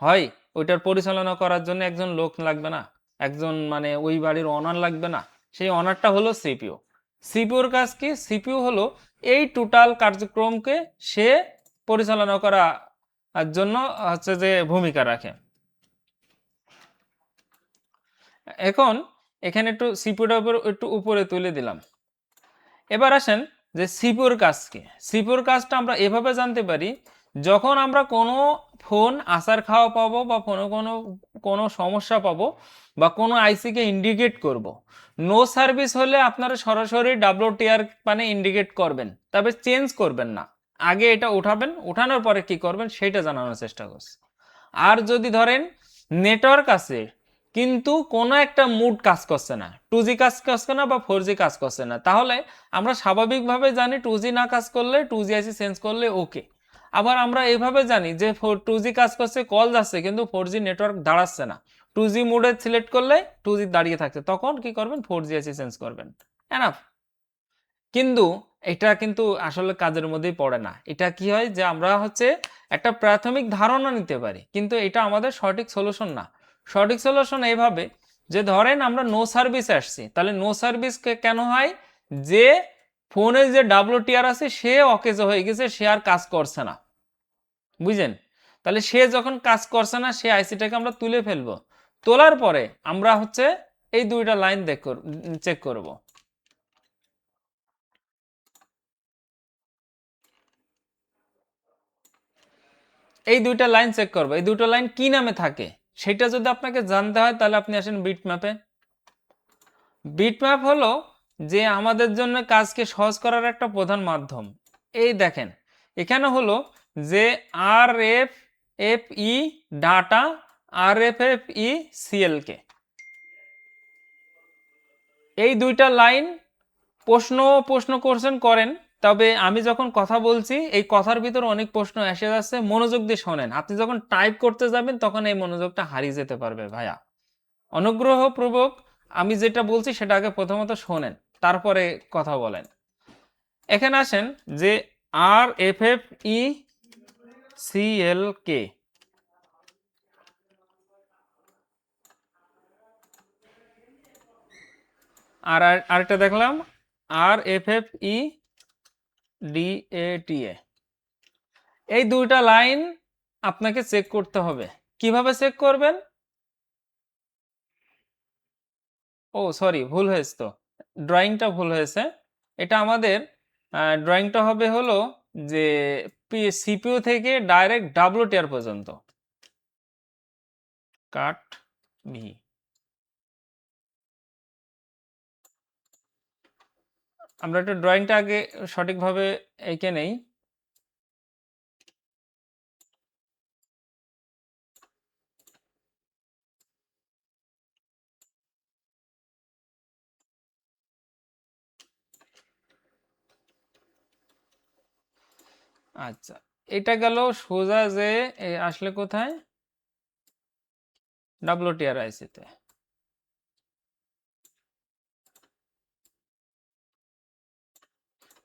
হয়? ওইটার পরিচালনা করার জন্য একজন লোক লাগবে না, একজন মানে ওই বাড়ির অনার লাগবে না? সেই অনারটা হলো সিপিইউ। সিপিইউর কাজ কি? সিপিইউ হলো এই টোটাল কার্যক্রমকে সে পরিচালনা করার জন্য হচ্ছে যে ভূমিকা রাখে। এখন এখানে একটু সিপিইউটার উপর একটু উপরে তুলে দিলাম। এবার আসেন যে সিপিইউর কাজ কি। সিপিইউর কাজটা আমরা এভাবে জানতে পারি, যখন আমরা কোনো ফোন আছাড় খাওয়া পাবো, বা ফোনে কোনো কোনো সমস্যা পাবো, বা কোনো আইসিকে ইন্ডিকেট করব। নো সার্ভিস হলে আপনারা সরাসরি ডাব্লুটিআর মানে ইন্ডিকেট করবেন, তবে চেঞ্জ করবেন না। আগে এটা উঠাবেন, উঠানোর পরে কি করবেন সেটা জানানোর চেষ্টা করছি। আর যদি ধরেন নেটওয়ার্ক আছে কিন্তু কোনো একটা মুড কাজ করছে না, 2G কাজ করছে না বা 4G কাজ করছে না, তাহলে আমরা স্বাভাবিকভাবে জানি 2G না কাজ করলে 2G আইসি চেঞ্জ করলে ওকে। আবার আমরা এভাবে জানি যে 2G কাজ করছে, কল যাচ্ছে কিন্তু 4G নেটওয়ার্ক দাঁড়াচ্ছে না, 2G মোডে সিলেক্ট করলে 2G দাঁড়িয়ে থাকছে, তখন কি করবেন 4G আইসি চেঞ্জ করবেন। এনাফ। কিন্তু এটা কিন্তু আসলে কাজের মধ্যেই পড়ে না। এটা কি হয় যে আমরা হচ্ছে একটা প্রাথমিক ধারণা নিতে পারি, কিন্তু এটা আমাদের সঠিক সলিউশন না। সঠিক সলিউশন এইভাবে যে ধরেন আমরা নো সার্ভিস আসছি, তাহলে নো সার্ভিস কেন হয়? যে ফোনে যে WTR আছে সে অকেজো হয়ে গেছে, সে আর কাজ করছে না, বুঝলেন? তাহলে সে যখন কাজ করছে না, সে আইসিটাকে আমরা তুলে ফেলবো। তোলার পরে আমরা হচ্ছে এই দুইটা লাইন চেক করব। এই দুইটা লাইন চেক করবো, এই দুটো লাইন কি নামে থাকে সেটা যদি আপনাকে জানতে হয় তাহলে আপনি আসেন বিটম্যাপে। বিটম্যাপ হলো যে আমাদের জন্য কাজকে সহজ করার একটা প্রধান মাধ্যম। এই দেখেন এখানে হলো যে RFFE ডাটা, RFFE CLK, এই দুইটা লাইন প্রশ্ন প্রশ্ন কোশ্চেন করেন। তবে আমি যখন কথা বলছি এই কথার ভিতর অনেক প্রশ্ন এসে যাচ্ছে, মনোযোগ দিয়ে শোনেন। আপনি যখন টাইপ করতে যাবেন তখন এই মনোযোগটা হারিয়ে যেতে পারবে ভাইয়া। অনুগ্রহপূর্বক আমি যেটা বলছি সেটা আগে প্রথমত শোনেন, তারপরে কথা বলেন। এখানে আসেন যে RFFE CLK, আর আরেকটা দেখলাম RFFE DATA। এই দুইটা লাইন আপনাকে চেক করতে হবে। কিভাবে চেক করবেন? ও সরি, ভুল হয়েছে, তো ড্রয়িংটা ভুল হয়েছে। এটা আমাদের ড্রয়িংটা হবে হলো যে সিপিইউ থেকে ডাইরেক্ট WTR পর্যন্ত। কাট ভি। আমরা একটু ড্রয়িংটা আগে সঠিকভাবে এঁকে নেই। আচ্ছা, এটা গেল সোজা যে আসলে কোথায়? WTR আইসিতে।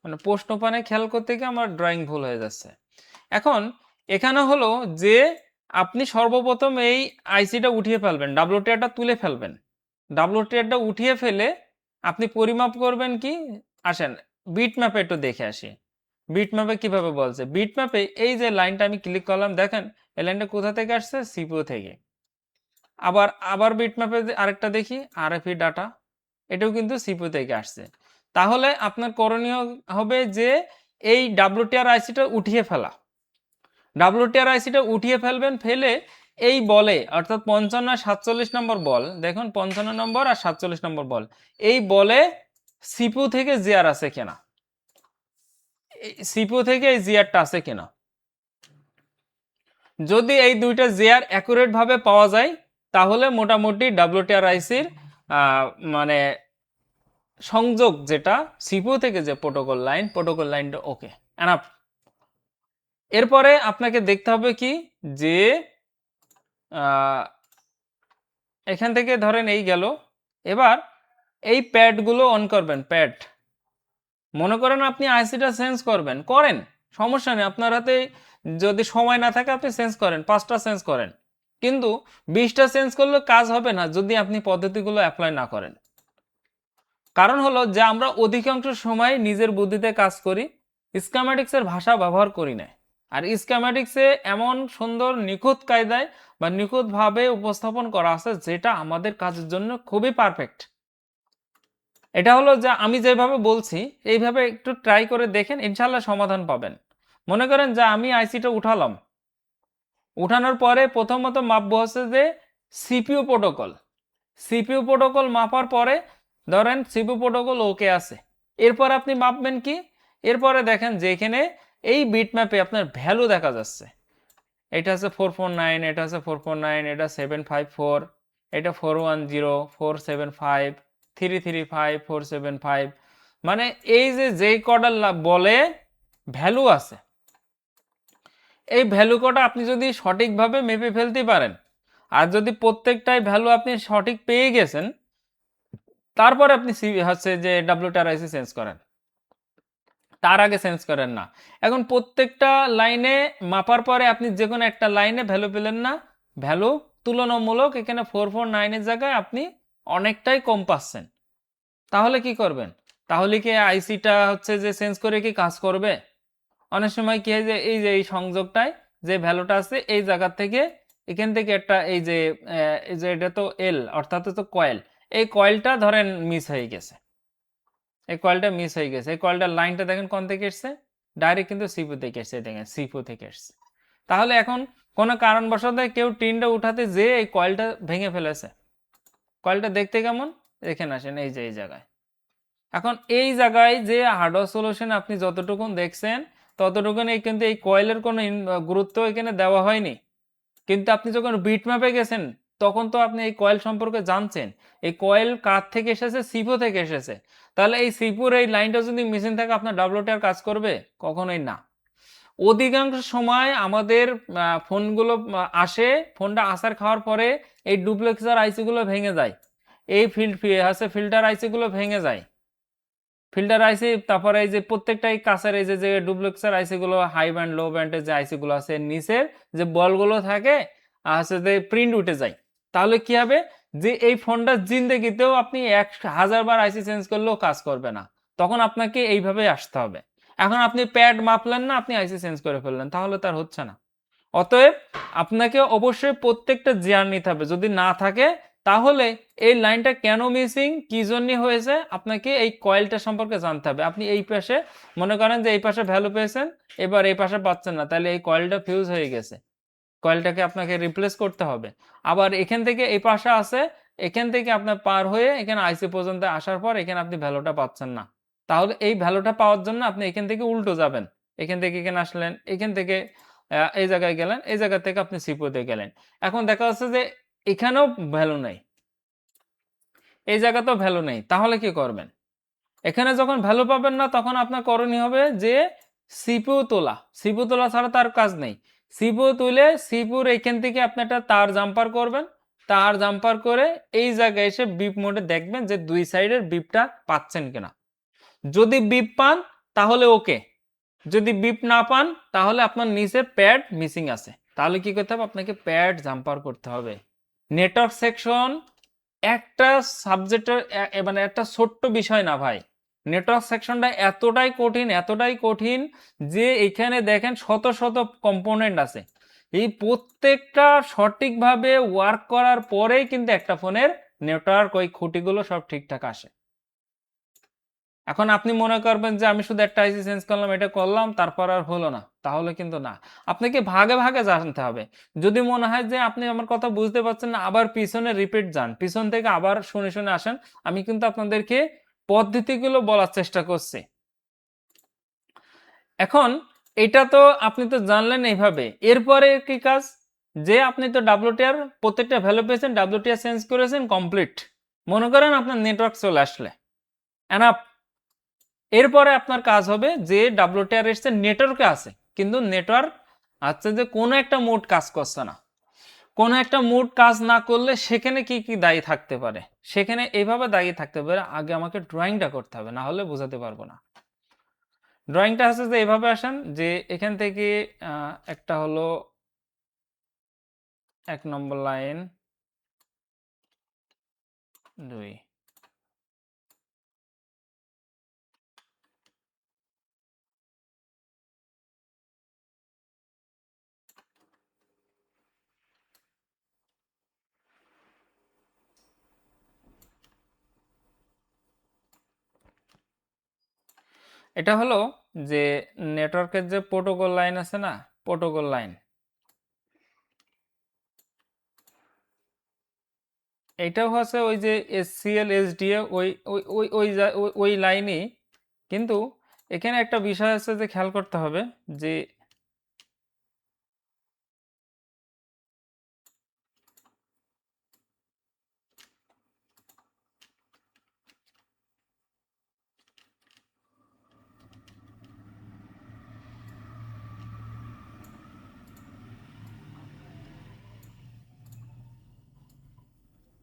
মানে প্রশ্ন পানে খেয়াল করতে গিয়ে আমার ড্রয়িং ভুল হয়ে যাচ্ছে। এখন এখানে হলো যে আপনি সর্বপ্রথম এই আইসিটা উঠিয়ে ফেলবেন, WTRটা তুলে ফেলবেন। WTRটা উঠিয়ে ফেলে আপনি পরিমাপ করবেন কি? আসেন বিটম্যাপে একটু দেখে আসি। বিটম্যাপে কিভাবে বলছে? বিটম্যাপে এই যে লাইনটা আমি ক্লিক করলাম, দেখেন এই লাইনটা কোথা থেকে আসছে? সিপিইউ থেকে। আবার আবার বিটম্যাপে আরেকটা দেখি, RFE ডাটা, এটাও কিন্তু সিপিইউ থেকে আসছে। তাহলে আপনার করণীয় হবে যে এই WTR আইসিটা উঠিয়ে ফেলা। WTR আইসিটা উঠিয়ে ফেলবেন, ফেলে এই বলে অর্থাৎ 55 আর 47 নম্বর বল, দেখুন 55 নম্বর আর 47 নম্বর বল, এই বলে সিপিইউ থেকে জিআর আছে কিনা, সিপিইউ থেকে এই জিআরটা আছে কিনা। যদি এই দুইটা জিআর অ্যাকুরেট ভাবে পাওয়া যায় তাহলে মোটামুটি WTR আইসির মানে সংযোগ যেটা সিপিইউ থেকে যে প্রোটোকল লাইনটা ওকে এনাফ। এরপরে আপনাকে দেখতে হবে কি যে এখান থেকে ধরেন এই গেল, এবার এই প্যাডগুলো অন করবেন। প্যাড মনে করেন আপনি আইসিটা চেঞ্জ করবেন, করেন, সমস্যা নেই। আপনার হাতে যদি সময় না থাকে আপনি চেঞ্জ করেন, 5টা চেঞ্জ করেন, কিন্তু 20টা চেঞ্জ করলে কাজ হবে না যদি আপনি পদ্ধতিগুলো অ্যাপ্লাই না করেন। কারণ হলো যে আমরা অধিকাংশ সময় নিজের বুদ্ধিতে কাজ করি, স্কিমেটিক্সের ভাষা ব্যবহার করি না। আর স্কিমেটিক্সে এমন সুন্দর নিখুঁত কায়দায় বা নিখুঁতভাবে উপস্থাপন করা আছে যেটা আমাদের কাজের জন্য খুবই পারফেক্ট। এটা হলো যে আমি যেভাবে বলছি এইভাবে একটু ট্রাই করে দেখেন, ইনশাল্লাহ সমাধান পাবেন। মনে করেন যে আমি আইসিটা উঠালাম, উঠানোর পরে প্রথমত মাপবো হচ্ছে যে সিপিইউ প্রোটোকল। সিপিইউ প্রোটোকল মাপার পরে ধরেন সিপিইউ প্রোটোকল ওকে আছে, এরপর আপনি মাপবেন কি? এরপরে দেখেন যে এখানে এই বিটম্যাপে আপনার ভ্যালু দেখা যাচ্ছে। এটা হচ্ছে 449, এটা হচ্ছে 449, এটা 754, এটা 410, 475, 335, 475। মানে এই যে যেই কটা বলে ভ্যালু আছে, এই ভ্যালু কটা আপনি যদি সঠিকভাবে মেপে ফেলতে পারেন, আর যদি প্রত্যেকটাই ভ্যালু আপনি সঠিক পেয়ে গেছেন, তারপরে আপনি হচ্ছে যে WTRIC চেঞ্জ করেন, তার আগে চেঞ্জ করেন না। এখন প্রত্যেকটা লাইনে মাপার পরে আপনি যে কোনো একটা লাইনে ভ্যালু পেলেন না, ভ্যালু তুলনামূলক এখানে 449 জায়গায় আপনি অনেকটাই কম পাচ্ছেন, তাহলে কি করবেন? তাহলে কি আইসিটা হচ্ছে যে চেঞ্জ করে কি কাজ করবে? অনেক সময় কি হয় যে এই সংযোগটায় যে ভ্যালুটা আছে এই জায়গা থেকে এখান থেকে একটা এই যে এটা তো এল অর্থাৎ তো কয়েল, এই কয়েলটা ধরেন মিস হয়ে গেছে, এই কয়েলটা মিস হয়ে গেছে, এই কয়েলটার লাইনটা দেখেন কোন থেকে এসছে, ডাইরেক্ট কিন্তু সিপু থেকে এসছে, দেখেন সিপু থেকে এসছে। তাহলে এখন কোনো কারণবশত কেউ টিনটা উঠাতে যে এই কয়েলটা ভেঙে ফেলেছে। কয়েলটা দেখতে কেমন? এখানে আসেন, এই যে এই জায়গায়। এখন এই জায়গায় যে হার্ডওয়্যার সলিউশন আপনি যতটুকুন দেখছেন ততটুকুনই কিন্তু এই কয়েলের কোনো গুরুত্ব এখানে দেওয়া হয়নি। কিন্তু আপনি যখন বিটম্যাপে গেছেন তখন তো আপনি এই কয়েল সম্পর্কে জানছেন, এই কয়েল কার থেকে এসেছে? সিপো থেকে এসেছে। তাহলে এই সিপোর এই লাইনটা যদি মিসিং থাকে আপনার WTR কাজ করবে? কখনোই না। অধিকাংশ সময় আমাদের ফোনগুলো আসে, ফোনটা আসার খাওয়ার পরে এই ডুপ্লেক্সার আইসিগুলো ভেঙে যায়, এই ফিল্টার আইসিগুলো ভেঙে যায়, ফিল্টার আইসি, তারপরে এই যে প্রত্যেকটাই কাছের এই যে ডুপ্লেক্সার আইসিগুলো হাই ব্যান্ড লো ব্যান্ডের যে আইসিগুলো আছে নিচের যে বলগুলো থাকে হচ্ছে যে প্রিন্ট উঠে যায়। তাহলে কি হবে যে এই ফোনটা জিন্দেগিতেও আপনি 1000 বার আইসি চেঞ্জ করলেও কাজ করবে না, তখন আপনাকে এইভাবে আসতে হবে। এখন আপনি প্যাড মাপলেন না, আপনি আইসি চেঞ্জ করে ফেললেন, তাহলে তার হচ্ছে না। অতএব আপনাকে অবশ্যই প্রত্যেকটা জিআর নিতে হবে, যদি না থাকে তাহলে এই লাইনটা কেন মিসিং, কি জন্য হয়েছে, আপনাকে এই কয়েলটা সম্পর্কে জানতে হবে। আপনি এই পাশে মনে করেন যে এই পাশে ভ্যালু পেয়েছেন, এবার এই পাশে পাচ্ছেন না, তাহলে এই কয়েলটা ফিউজ হয়ে গেছে, কয়েলটাকে আপনাকে রিপ্লেস করতে হবে। আবার এখান থেকে এই পাশে আছে, এখান থেকে আপনার পার হয়ে এখানে আইসি পর্যন্ত আসার পর এখানে আপনি ভ্যালুটা পাচ্ছেন না, তাহলে এই ভ্যালুটা পাওয়ার জন্য আপনি এখান থেকে উল্টো যাবেন, এখান থেকে এখানে আসলেন, এখান থেকে এই জায়গায় গেলেন, এই জায়গা থেকে আপনি সিপোতে গেলেন। এখন দেখা যাচ্ছে যে এখানেও ভ্যালু নেই, এই জায়গাতেও ভ্যালু নেই, তাহলে কি করবেন? এখানে যখন ভ্যালু পাবেন না তখন আপনার করণীয় হবে যে সিপিইউ তোলা, সিপিইউ তোলা ছাড়া তার কাজ নেই। সিপিইউ তুলে সিপিইউর এখান থেকে আপনি একটা তার জাম্পার করবেন, তার জাম্পার করে এই জায়গায় এসে বিপ মোডে দেখবেন যে দুই সাইডের বিপটা পাচ্ছেন কিনা। যদি বিপ পান তাহলে ওকে, যদি বিপ না পান তাহলে আপনার নিচে প্যাড মিসিং আছে, তাহলে কি করতে হবে? আপনাকে প্যাড জাম্পার করতে হবে। নেটওয়ার্ক সেকশন একটা সাবজেক্টের মানে একটা ছোট্ট বিষয় না ভাই, নেটওয়ার্ক সেকশনটা এতটাই কঠিন, এতটাই কঠিন যে এখানে দেখেন শত শত কম্পোনেন্ট আছে, এই প্রত্যেকটা সঠিকভাবে ওয়ার্ক করার পরেই কিন্তু একটা ফোনের নেটওয়ার্ক ওই খুঁটিগুলো সব ঠিকঠাক আসে। এখন আপনি মনে করবেন যে আমি শুধু একটা আইসি চেঞ্জ করলাম, এটা করলাম, তারপর আর হলো না, তাহলে কিন্তু না, আপনাকে ভাগে ভাগে জানতে হবে। যদি মনে হয় যে আপনি আমার কথা বুঝতে পারছেন না, আবার পিছনে রিপিট যান, পিছন থেকে আবার শুনে শুনে আসেন, আমি কিন্তু আপনাদেরকে পদ্ধতিগুলো বলার চেষ্টা করছি। এখন এটা তো আপনি তো জানলেন এইভাবে, এরপরে কি কাজ? যে আপনি তো WTR প্রত্যেকটা ভ্যালু পেয়েছেন, WTR চেঞ্জ করেছেন, কমপ্লিট। মনে করেন আপনার নেটওয়ার্ক চলে আসলে এনাফ, এরপরে আপনার কাজ হবে যে WTR এসছে নেটওয়ার্কে আছে, কিন্তু নেটওয়ার্ক আছে যে কোনো একটা মোড কাজ করছে না, কোনো একটা মোড কাজ না করলে সেখানে কি কি দায়ী থাকতে পারে, সেখানে এইভাবে দায়ী থাকতে পারে। আগে আমাকে ড্রয়িংটা করতে হবে, না হলে বোঝাতে পারবো না। ড্রয়িংটা আছে যে এইভাবে আসেন, যে এখান থেকে একটা হলো 1 নম্বর লাইন, 2, এটা হলো যে নেটওয়ার্কের যে প্রোটোকল লাইন আছে না, প্রোটোকল লাইন, এইটাও হচ্ছে ওই যে SCL SDA ওই ওই ওই ওই ওই লাইনই, কিন্তু এখানে একটা বিষয় আছে যে খেয়াল করতে হবে যে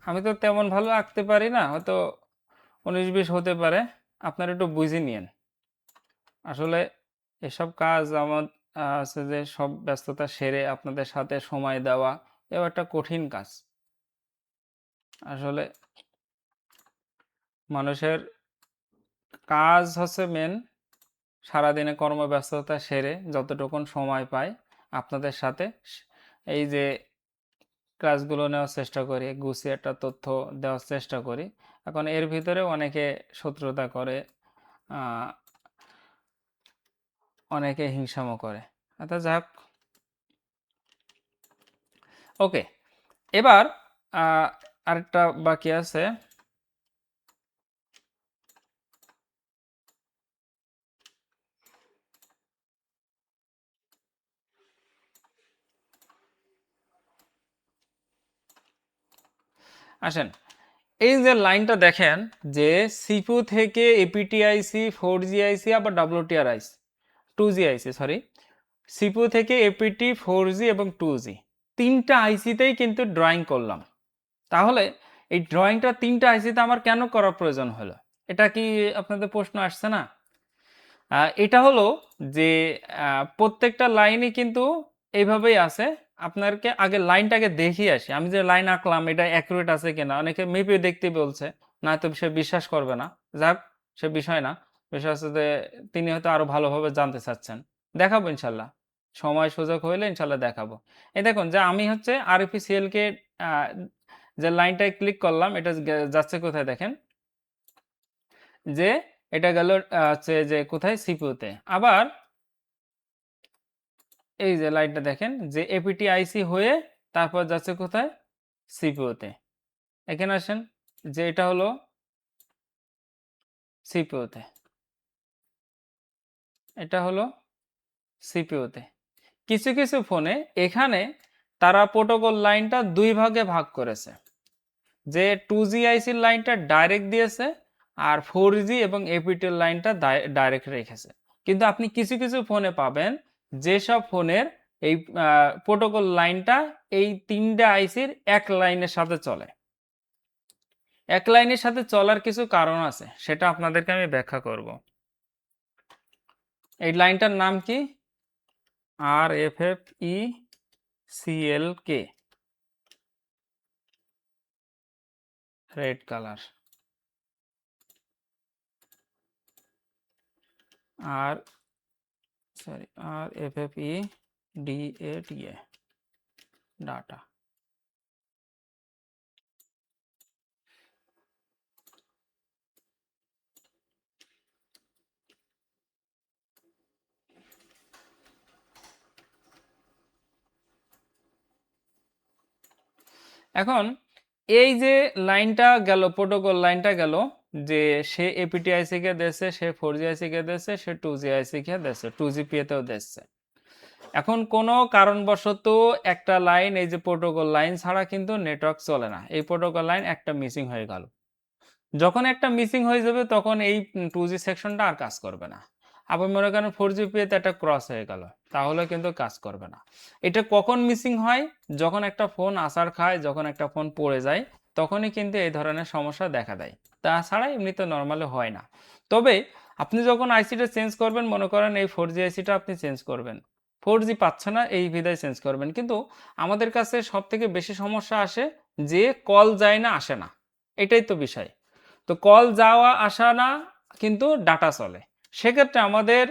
আমি তো তেমন ভালো আঁকতে পারি না, হয়তো 19-20 হতে পারে, আপনারা একটু বুঝে নিয়েন। আসলে এসব কাজ আমার আছে যে সব ব্যস্ততা সেরে আপনাদের সাথে সময় দেওয়া এও একটা কঠিন কাজ। আসলে মানুষের কাজ হচ্ছে মেন, সারাদিনে কর্মব্যস্ততা সেরে যতটুকুন সময় পাই আপনাদের সাথে এই যে কাজগুলো নেওয়ার চেষ্টা করি, গুছিয়ে একটা তথ্য দেওয়ার চেষ্টা করি। এখন এর ভিতরে অনেকে শত্রুতা করে, অনেকে হিংসামো করে। আচ্ছা যাক, ওকে। এবার আরেকটা বাকি আছে। আসেন, এই যে লাইনটা দেখেন যে সিপিইউ থেকে এপিটি আইসি, 4G আইসি, আবার WTR আইসি, 2G আইসি, সরি, সিপিইউ থেকে এপিটি, 4G এবং 2G তিনটা আইসিতেই কিন্তু ড্রয়িং করলাম। তাহলে এই ড্রয়িংটা তিনটা আইসিতে আমার কেন করার প্রয়োজন হলো? এটা কি আপনাদের প্রশ্ন আসছে না? এটা হলো যে প্রত্যেকটা লাইনই কিন্তু এইভাবেই আছে। আপনাকে আগে লাইনটাকে দেখিয়ে আসি, আমি যে লাইন আঁকলাম এটা অ্যাকুরেট আছে কিনা। অনেকে মেপে দেখতে বলছে, না তো সে বিশ্বাস করবে না। যাক, সে বিষয় না, বিষয় হচ্ছে যে তিনি হয়তো আরো ভালোভাবে জানতে চাচ্ছেন। দেখাবো ইনশাল্লাহ, সময় সুযোগ হইলে ইনশাল্লাহ দেখাবো। এই দেখুন যে আমি হচ্ছে RFECL কে যে লাইনটায় ক্লিক করলাম, এটা যাচ্ছে কোথায় দেখেন যে এটা গেল হচ্ছে যে কোথায়, সিপিইউতে। আবার এই যে লাইনটা দেখেন যে এপিটি আইসি হয়ে তারপর যাচ্ছে কোথায়, সিপিইউতে। এখানে আসেন যে এটা হলো সিপিইউতে, এটা হলো সিপিইউতে। কিছু কিছু ফোনে এখানে তারা প্রোটোকল লাইনটা দুই ভাগে ভাগ করেছে, যে 2G আইসির লাইনটা ডাইরেক্ট দিয়েছে আর 4G এবং এপিটির লাইনটা ডাইরেক্ট রেখেছে। কিন্তু আপনি কিছু কিছু ফোনে পাবেন যেসব ফোনের এই প্রোটোকল লাইনটা এই তিনটা আইসির এক লাইনের সাথে চলে। এক লাইনের সাথে চলার কিছু কারণ আছে, সেটা আপনাদেরকে আমি ব্যাখ্যা করব। এই লাইনটার নাম কি? RFFECLK, red colour. আর সরি, RFFEDATA, ডাটা। এখন এই যে লাইনটা গেল, প্রোটোকল লাইনটা গেল, যে সে এপিটিআইসি কে দিয়েছে, সে 4G আইসি কে দিয়েছে, সে 2G আইসি কে দিয়েছে, 2GPA তেও দিয়েছে। এখন কোনো কারণবশত একটা লাইন, এই যে প্রোটোকল লাইন ছাড়া কিন্তু নেটওয়ার্ক চলে না, এই প্রোটোকল লাইন একটা মিসিং হয়ে গেল। যখন একটা মিসিং হয়ে যাবে তখন এই 2G সেকশনটা আর কাজ করবে না। আবার মনে করেন 4GPA তে একটা ক্রস হয়ে গেল, তাহলে কিন্তু কাজ করবে না। এটা কখন মিসিং হয়? যখন একটা ফোন আছাড় খায়, যখন একটা ফোন পড়ে যায়, তখনই কিন্তু এই ধরনের সমস্যা দেখা দেয়। তাছাড়া এমনিতে নর্মালি হয় না। তবে আপনি যখন আইসিটা চেঞ্জ করবেন, মনে করেন এই 4G আইসিটা আপনি চেঞ্জ করবেন, 4G পাচ্ছে না, এই বিধায় চেঞ্জ করবেন। কিন্তু আমাদের কাছে সব থেকে বেশি সমস্যা আসে যে কল যায় না, আসে না, এটাই তো বিষয়। তো কল যাওয়া আসা না, কিন্তু ডাটা চলে। সেক্ষেত্রে আমাদের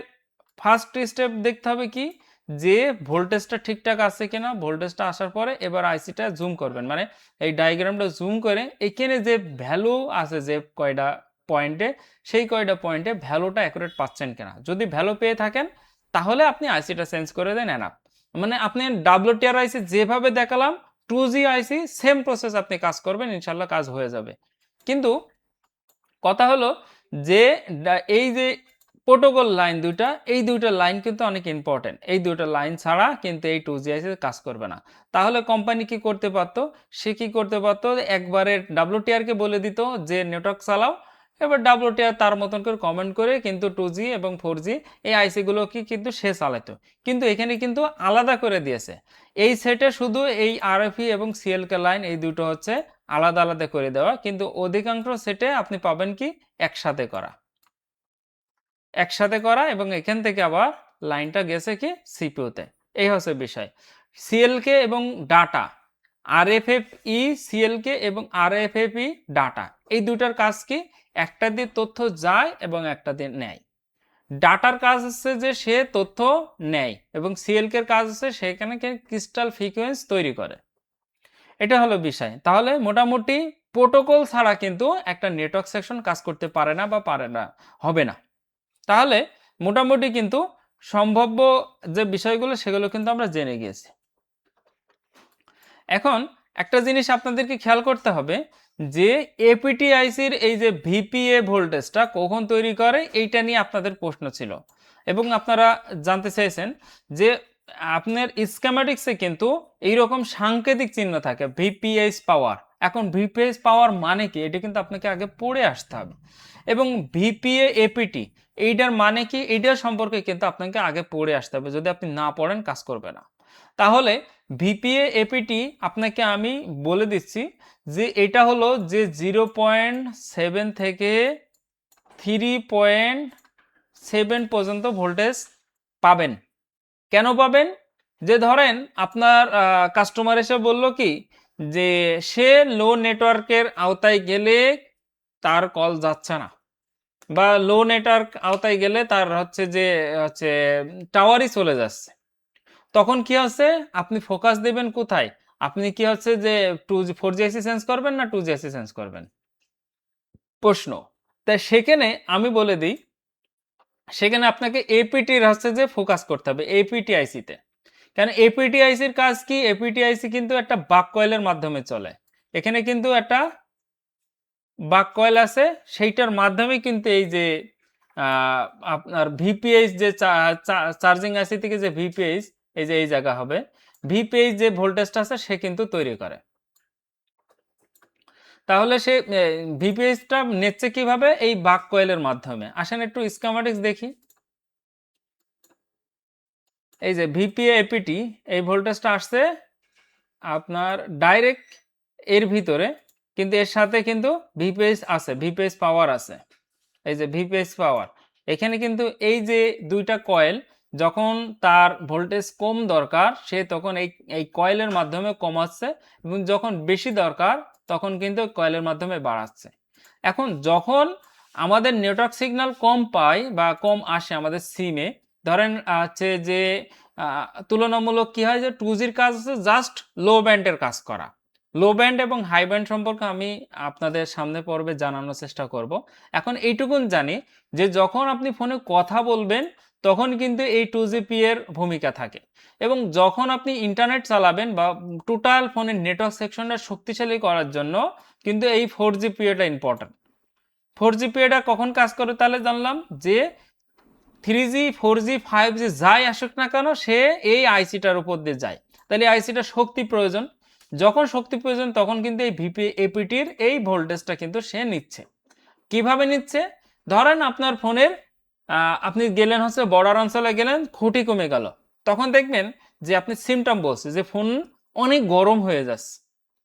ফার্স্ট স্টেপ দেখতে হবে কি, যে ভোল্টেজটা ঠিকঠাক আছে কিনা। ভোল্টেজটা আসার পরে এবার আইসিটা জুম করবেন, মানে এই ডায়াগ্রামটা জুম করে এখানে যে ভ্যালু আছে, যে কয়টা পয়েন্টে, সেই কয়টা পয়েন্টে ভ্যালুটা অ্যাকুরেট পাচ্ছেন কিনা। যদি ভ্যালু পেয়ে থাকেন তাহলে আপনি আইসিটা চেঞ্জ করে দেন, এনাফ। মানে আপনি WTR আইসি যেভাবে দেখালাম, 2G আইসি সেম প্রসেস আপনি কাজ করবেন, ইনশাল্লাহ কাজ হয়ে যাবে। কিন্তু কথা হলো যে এই যে প্রোটোকল লাইন দুইটা, এই দুইটা লাইন কিন্তু অনেক ইম্পর্টেন্ট। এই দুইটা লাইন ছাড়া কিন্তু এই 2G IC কাজ করবে না। তাহলে কোম্পানি কি করতে পারতো? সে কি করতে পারতো? একবারে WTR কে বলে দিত যে নেটওয়ার্ক চালাও, এবার WTR তার মতন করে কমেন্ট করে কিন্তু 2G এবং 4G এই আইসিগুলো কি কিন্তু সে চালাতো। কিন্তু এখানে কিন্তু আলাদা করে দিয়েছে। এই সেটে শুধু এই RFE এবং CLK লাইন এই দুটো হচ্ছে আলাদা আলাদা করে দেওয়া, কিন্তু অধিকাংশ সেটে আপনি পাবেন কি একসাথে করা এবং এখান থেকে আবার লাইনটা গেছে কি সিপিইউতে। এই হচ্ছে বিষয়। CLK এবং ডাটা, RFFE CLK এবং RFFE ডাটা, এই দুটার কাজ কি? একটা দিয়ে তথ্য যায় এবং একটা দিয়ে নেয়। ডাটার কাজ হচ্ছে যে সে তথ্য নেয় এবং CLK এর কাজ হচ্ছে সেখানে ক্রিস্টাল ফ্রিকোয়েন্সি তৈরি করে। এটা হলো বিষয়। তাহলে মোটামুটি প্রোটোকল ছাড়া কিন্তু একটা নেটওয়ার্ক সেকশন কাজ করতে পারে না বা হবে না। তাহলে মোটামুটি কিন্তু সম্ভাব্য যে বিষয়গুলো সেগুলো কিন্তু আমরা জেনে গিয়েছি। এখন একটা জিনিস আপনাদেরকে খেয়াল করতে হবে যে APT-ICর এই যে VPA ভোল্টেজটা কখন তৈরি করে, এইটা নিয়ে আপনাদের প্রশ্ন ছিল এবং আপনারা জানতে চেয়েছেন যে আপনার স্কিম্যাটিক্সে কিন্তু এইরকম সাংকেতিক চিহ্ন থাকে VPH পাওয়ার। এখন VPH পাওয়ার মানে কি, এটা কিন্তু আপনাকে আগে পড়ে আসতে হবে এবং VPA APT এইটার মানে কি, এইটার সম্পর্কে কিন্তু আপনাকে আগে পড়ে আসতে হবে। যদি আপনি না পড়েন কাজ করবে না। তাহলে VPA APT আপনাকে আমি বলে দিচ্ছি যে এটা হলো যে 0.7 থেকে 3.7 পর্যন্ত ভোল্টেজ পাবেন। কেন পাবেন? যে ধরেন আপনার কাস্টমার এসে বলল কি যে সে লো নেটওয়ার্কের আওতায় গেলে তার কল যাচ্ছে না, বা লো নেটওয়ার্ক আওতায় গেলে তার হচ্ছে টাওয়ারই চলে যাচ্ছে। তখন কি হচ্ছে, আপনি ফোকাস দেবেন কোথায়? আপনি কি হচ্ছে যে 4G IC চেঞ্জ করবেন না 2G IC চেঞ্জ করবেন? প্রশ্ন। তাই সেখানে আমি বলে দিই, সেখানে আপনাকে APTর হচ্ছে যে ফোকাস করতে হবে APT-IC তে। কারণ APT-ICর কাজ কি? APT-IC কিন্তু একটা বাক কয়েলের মাধ্যমে চলে। এখানে কিন্তু একটা বাক কয়েল আছে, সেইটার মাধ্যমে কিন্তু এই যে আপনার VPH যে চার্জিং IC থেকে যে VPH এই যে এই জায়গা হবে, VPH যে ভোল্টেজটা আছে সে কিন্তু তৈরি করে। তাহলে সে VPHটা নিচ্ছে কিভাবে? এই বাক কয়েলের মাধ্যমে। আসেন একটু স্কিম্যাটিক্স দেখি। এই যে VPA APT এই ভোল্টেজটা আসছে আপনার ডাইরেক্ট এর ভিতরে, কিন্তু এর সাথে কিন্তু VPH আছে, VPH পাওয়ার আছে। এই যে VPH পাওয়ার, এখানে কিন্তু এই যে দুইটা কয়েল যখন তার ভোল্টেজ কম দরকার সে তখন এই কয়েলের মাধ্যমে কমাচ্ছে এবং যখন বেশি দরকার তখন কিন্তু কয়েলের মাধ্যমে বাড়াচ্ছে। এখন যখন আমাদের নেটওয়ার্ক সিগন্যাল কম পাই বা কম আসে আমাদের সিমে, ধরেন হচ্ছে যে তুলনামূলক কি হয় যে 2Gর কাজ হচ্ছে জাস্ট লো ব্যান্ডের কাজ করা। লো ব্যান্ড এবং হাই ব্যান্ড সম্পর্কে আমি আপনাদের সামনে পর্বে জানানোর চেষ্টা করব। এখন এইটুকুন জানি যে যখন আপনি ফোনে কথা বলবেন তখন কিন্তু এই 2GP এর ভূমিকা থাকে এবং যখন আপনি ইন্টারনেট চালাবেন বা টোটাল ফোনের নেটওয়ার্ক সেকশনটা শক্তিশালী করার জন্য কিন্তু এই 4GPটা ইম্পর্টেন্ট। 4GPটা কখন কাজ করে তাহলে জানলাম যে 3G 4G 5G যাই আসুক না কেন সে এই আইসিটার উপর দিয়ে যায়। তাহলে আইসিটা শক্তি প্রয়োজন, যখন শক্তি প্রয়োজন তখন কিন্তু এই APTর এই ভোল্টেজটা কিন্তু সে নিচ্ছে। কিভাবে নিচ্ছে? ধরেন আপনার ফোনের আপনি গেলেন হচ্ছে বর্ডার অঞ্চলে গেলেন, খুঁটি কমে গেল, তখন দেখবেন যে আপনি সিমটম বলছে যে ফোন অনেক গরম হয়ে যাচ্ছে।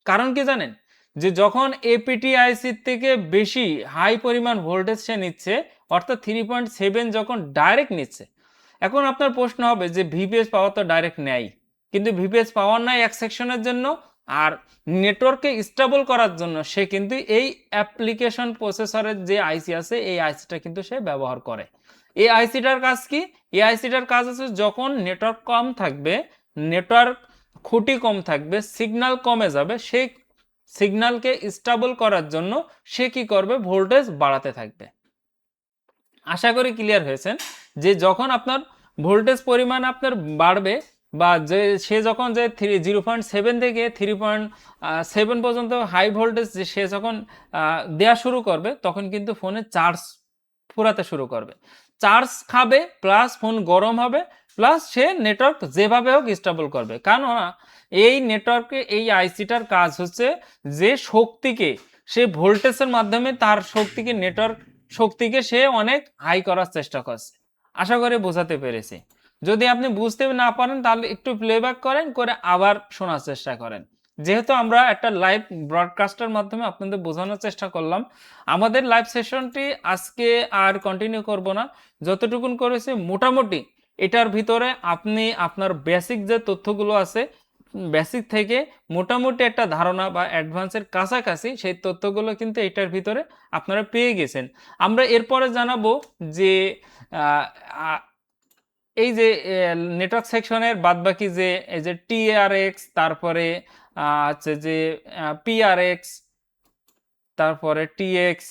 কারণ কি জানেন? যে যখন APT-IC থেকে বেশি হাই পরিমাণ ভোল্টেজ সে নিচ্ছে, অর্থাৎ 3.7 যখন ডাইরেক্ট নিচ্ছে। এখন আপনার প্রশ্ন হবে যে VPH পাওয়ার তো ডাইরেক্ট নেয়, কিন্তু VPH পাওয়ার নাই এক সেকশনের জন্য, আর নেটওয়ার্ককে স্টেবল করার জন্য সে কিন্তু এই অ্যাপ্লিকেশন প্রসেসরের যে আইসি আছে এই আইসিটা কিন্তু সে ব্যবহার করে। এই আইসিটার কাজ কি? এই আইসিটার কাজ হচ্ছে যখন নেটওয়ার্ক কম থাকবে, নেটওয়ার্ক খুঁটি কম থাকবে, সিগন্যাল কমে যাবে, সেই সিগন্যালকে স্টেবল করার জন্য সে কি করবে? ভোল্টেজ বাড়াতে থাকবে। আশা করি ক্লিয়ার হয়েছেন যে যখন আপনার ভোল্টেজ পরিমাণ আপনার বাড়বে বা যে সে যখন যে 0.7 থেকে 3.7 পর্যন্ত হাই ভোল্টেজ সে যখন দেওয়া শুরু করবে তখন কিন্তু ফোনে চার্জ ফুরাতে শুরু করবে। চার্জ খাবে, প্লাস ফোন গরম হবে, প্লাস সে নেটওয়ার্ক যেভাবে হোক স্টেবল করবে। কেননা এই নেটওয়ার্কে এই আইসিটার কাজ হচ্ছে যে শক্তিকে সে ভোল্টেজের মাধ্যমে তার শক্তিকে নেটওয়ার্ক শক্তিকে সে অনেক হাই করার চেষ্টা করছে। আশা করি বোঝাতে পেরেছি। যদি আপনি বুঝতে না পারেন তাহলে একটু প্লেব্যাক করেন, করে আবার শোনার চেষ্টা করেন। যেহেতু আমরা একটা লাইভ ব্রডকাস্টের মাধ্যমে আপনাদের বোঝানোর চেষ্টা করলাম, আমাদের লাইভ সেশনটি আজকে আর কন্টিনিউ করব না। যতটুকুন করেছি মোটামুটি এটার ভিতরে আপনি আপনার বেসিক যে তথ্যগুলো আছে, বেসিক থেকে মোটামুটি একটা ধারণা বা অ্যাডভান্সের কাছাকাছি সেই তথ্যগুলো কিন্তু এটার ভিতরে আপনারা পেয়ে গেছেন। আমরা এরপরে জানাবো যে এই যে নেটওয়ার্ক সেকশনের বাদবাকি যে এই যে টিআরএক্স, তারপরে হচ্ছে যে পিআরএক্স, তারপরে টিএক্স,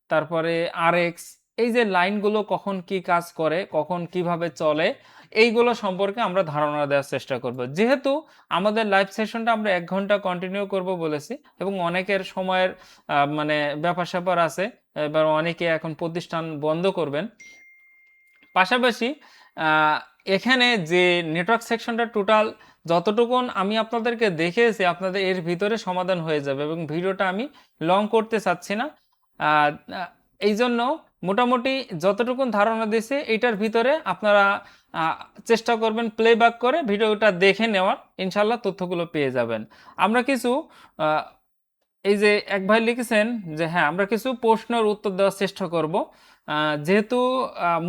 তারপরে আরএক্স, এই যে লাইনগুলো কখন কি কাজ করে, কখন কিভাবে চলে, এইগুলো সম্পর্কে আমরা ধারণা দেওয়ার চেষ্টা করব। যেহেতু আমাদের লাইভ সেশনটা আমরা 1 ঘন্টা কন্টিনিউ করব বলেছি এবং অনেকের সময়ের মানে ব্যাপার স্যাপার আছে, এবার অনেকে এখন প্রতিষ্ঠান বন্ধ করবেন। পাশাপাশি এখানে যে নেটওয়ার্ক সেকশনটা টোটাল যতটুকুন আমি আপনাদেরকে দেখিয়েছি আপনাদের এর ভিতরে সমাধান হয়ে যাবে এবং ভিডিওটা আমি লং করতে চাচ্ছি না। এই জন্য মোটামুটি যতটুকুন ধারণা দিয়েছি এইটার ভিতরে আপনারা চেষ্টা করবেন প্লেব্যাক করে ভিডিওটা দেখে নেওয়ার, ইনশাল্লাহ তথ্যগুলো পেয়ে যাবেন। আমরা কিছু এই যে এক ভাই লিখেছেন যে হ্যাঁ আমরা কিছু প্রশ্নের উত্তর দেওয়ার চেষ্টা করব। যেহেতু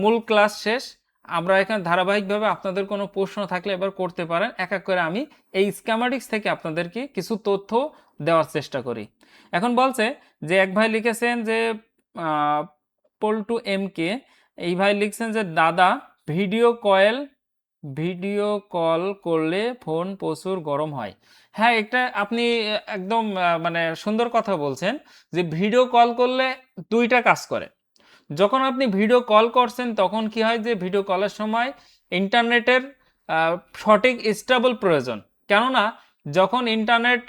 মূল ক্লাস শেষ, আমরা এখানে ধারাবাহিকভাবে আপনাদের কোনো প্রশ্ন থাকলে এবার করতে পারেন। এক এক করে আমি এই স্কিমেটিক্স থেকে আপনাদেরকে কিছু তথ্য দেওয়ার চেষ্টা করি। এখন বলছে যে এক ভাই লিখেছেন যে পল্টু এম কে, এই ভাই লিখছেন যে দাদা ভিডিও কল করলে ফোন প্রচুর গরম হয়। হ্যাঁ, এটা আপনি একদম মানে সুন্দর কথা বলছেন যে ভিডিও কল করলে দুইটা কাজ করে। যখন আপনি ভিডিও কল করছেন তখন কি হয় যে ভিডিও কলের সময় ইন্টারনেটের সঠিক স্টেবল প্রয়োজন। কেননা যখন ইন্টারনেট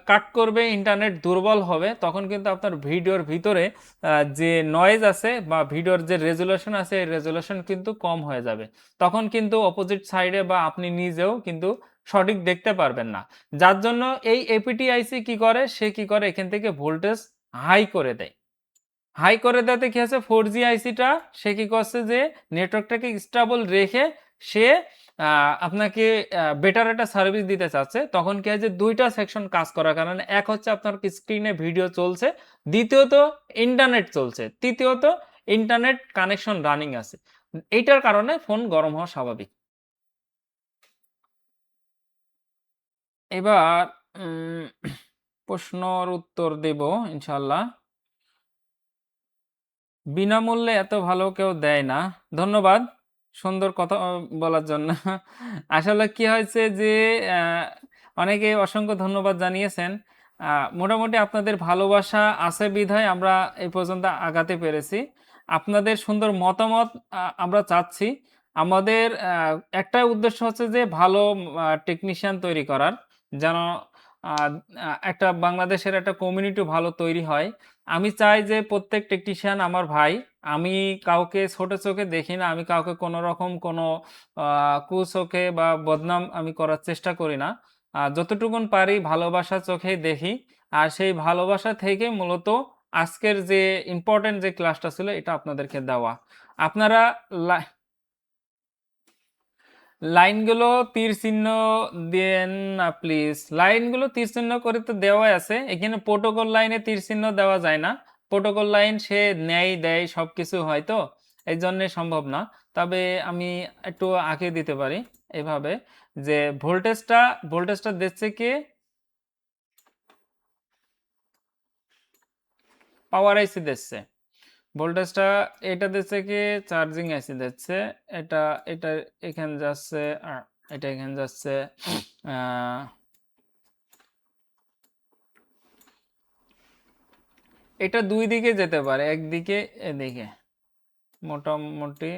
কাট করবে, ইন্টারনেট দুর্বল হবে, তখন কিন্তু আপনার ভিডিওর ভিতরে যে নয়েজ আছে বা ভিডিওর যে রেজুলেশন আছে এই রেজুলেশন কিন্তু কম হয়ে যাবে। তখন কিন্তু অপোজিট সাইডে বা আপনি নিজেও কিন্তু সঠিক দেখতে পারবেন না। যার জন্য এই এপিটিআইসি কি করে, সে কি করে এখান থেকে ভোল্টেজ হাই করে দেয়। হাই করে দেওয়াতে কি হচ্ছে, 4G আইসিটা সে কি করছে যে নেটওয়ার্কটাকে স্টেবল রেখে সে আপনাকে বেটার একটা সার্ভিস দিতে চাচ্ছে। তখন কি হয় যে দুইটা সেকশন কাজ করার কারণে, এক হচ্ছে আপনার স্ক্রিনে ভিডিও চলছে, দ্বিতীয়ত ইন্টারনেট চলছে, তৃতীয়ত ইন্টারনেট কানেকশন রানিং আছে। এইটার কারণে ফোন গরম হওয়া স্বাভাবিক। এবার প্রশ্নর উত্তর দেব ইনশাল্লাহ। বিনামূল্যে এত ভালো কেউ দেয় না। ধন্যবাদ সুন্দর কথা বলার জন্য। আসলে কি হয়েছে যে অনেকে অসংখ্য ধন্যবাদ জানিয়েছেন। মোটামুটি আপনাদের ভালোবাসা আছে বিধায় আমরা এই পর্যন্ত আগাতে পেরেছি। আপনাদের সুন্দর মতামত আমরা চাচ্ছি। আমাদের একটা উদ্দেশ্য হচ্ছে যে ভালো টেকনিশিয়ান তৈরি করার, যেন একটা বাংলাদেশের একটা কমিউনিটি ভালো তৈরি হয়। আমি চাই যে প্রত্যেক টেকনিশিয়ান আমার ভাই। আমি কাউকে ছোট চোখে দেখি না, আমি কাউকে কোনো রকম কোনো কুচোখে বা বদনাম আমি করার চেষ্টা করি না। যতটুকুন পারি ভালোবাসার চোখেই দেখি। আর সেই ভালোবাসা থেকে মূলত আজকের যে ইম্পর্টেন্ট যে ক্লাসটা ছিল এটা আপনাদেরকে দেওয়া। আপনারা লাইনগুলো তীর চিহ্ন দেন না প্লিজ। লাইনগুলো তীর চিহ্ন করে তো দেওয়াই আছে, এখানে প্রোটোকল লাইনে তীর চিহ্ন দেওয়া যায় না। প্রোটোকল লাইন সে নেয় দেয় সব কিছু হয়তো এই জন্যে সম্ভব না। তবে আমি একটু আঁকে দিতে পারি এভাবে যে ভোল্টেজটা দিচ্ছে কি, পাওয়ার আইসি দিচ্ছে। ভোল্টেজটা এটা দিচ্ছে কি, চার্জিং আইসি দিচ্ছে। এটা এটা এখানে যাচ্ছে, এটা এখানে যাচ্ছে। এটা দুই দিকে যেতে পারে, একদিকে এদিকে মোটামুটি।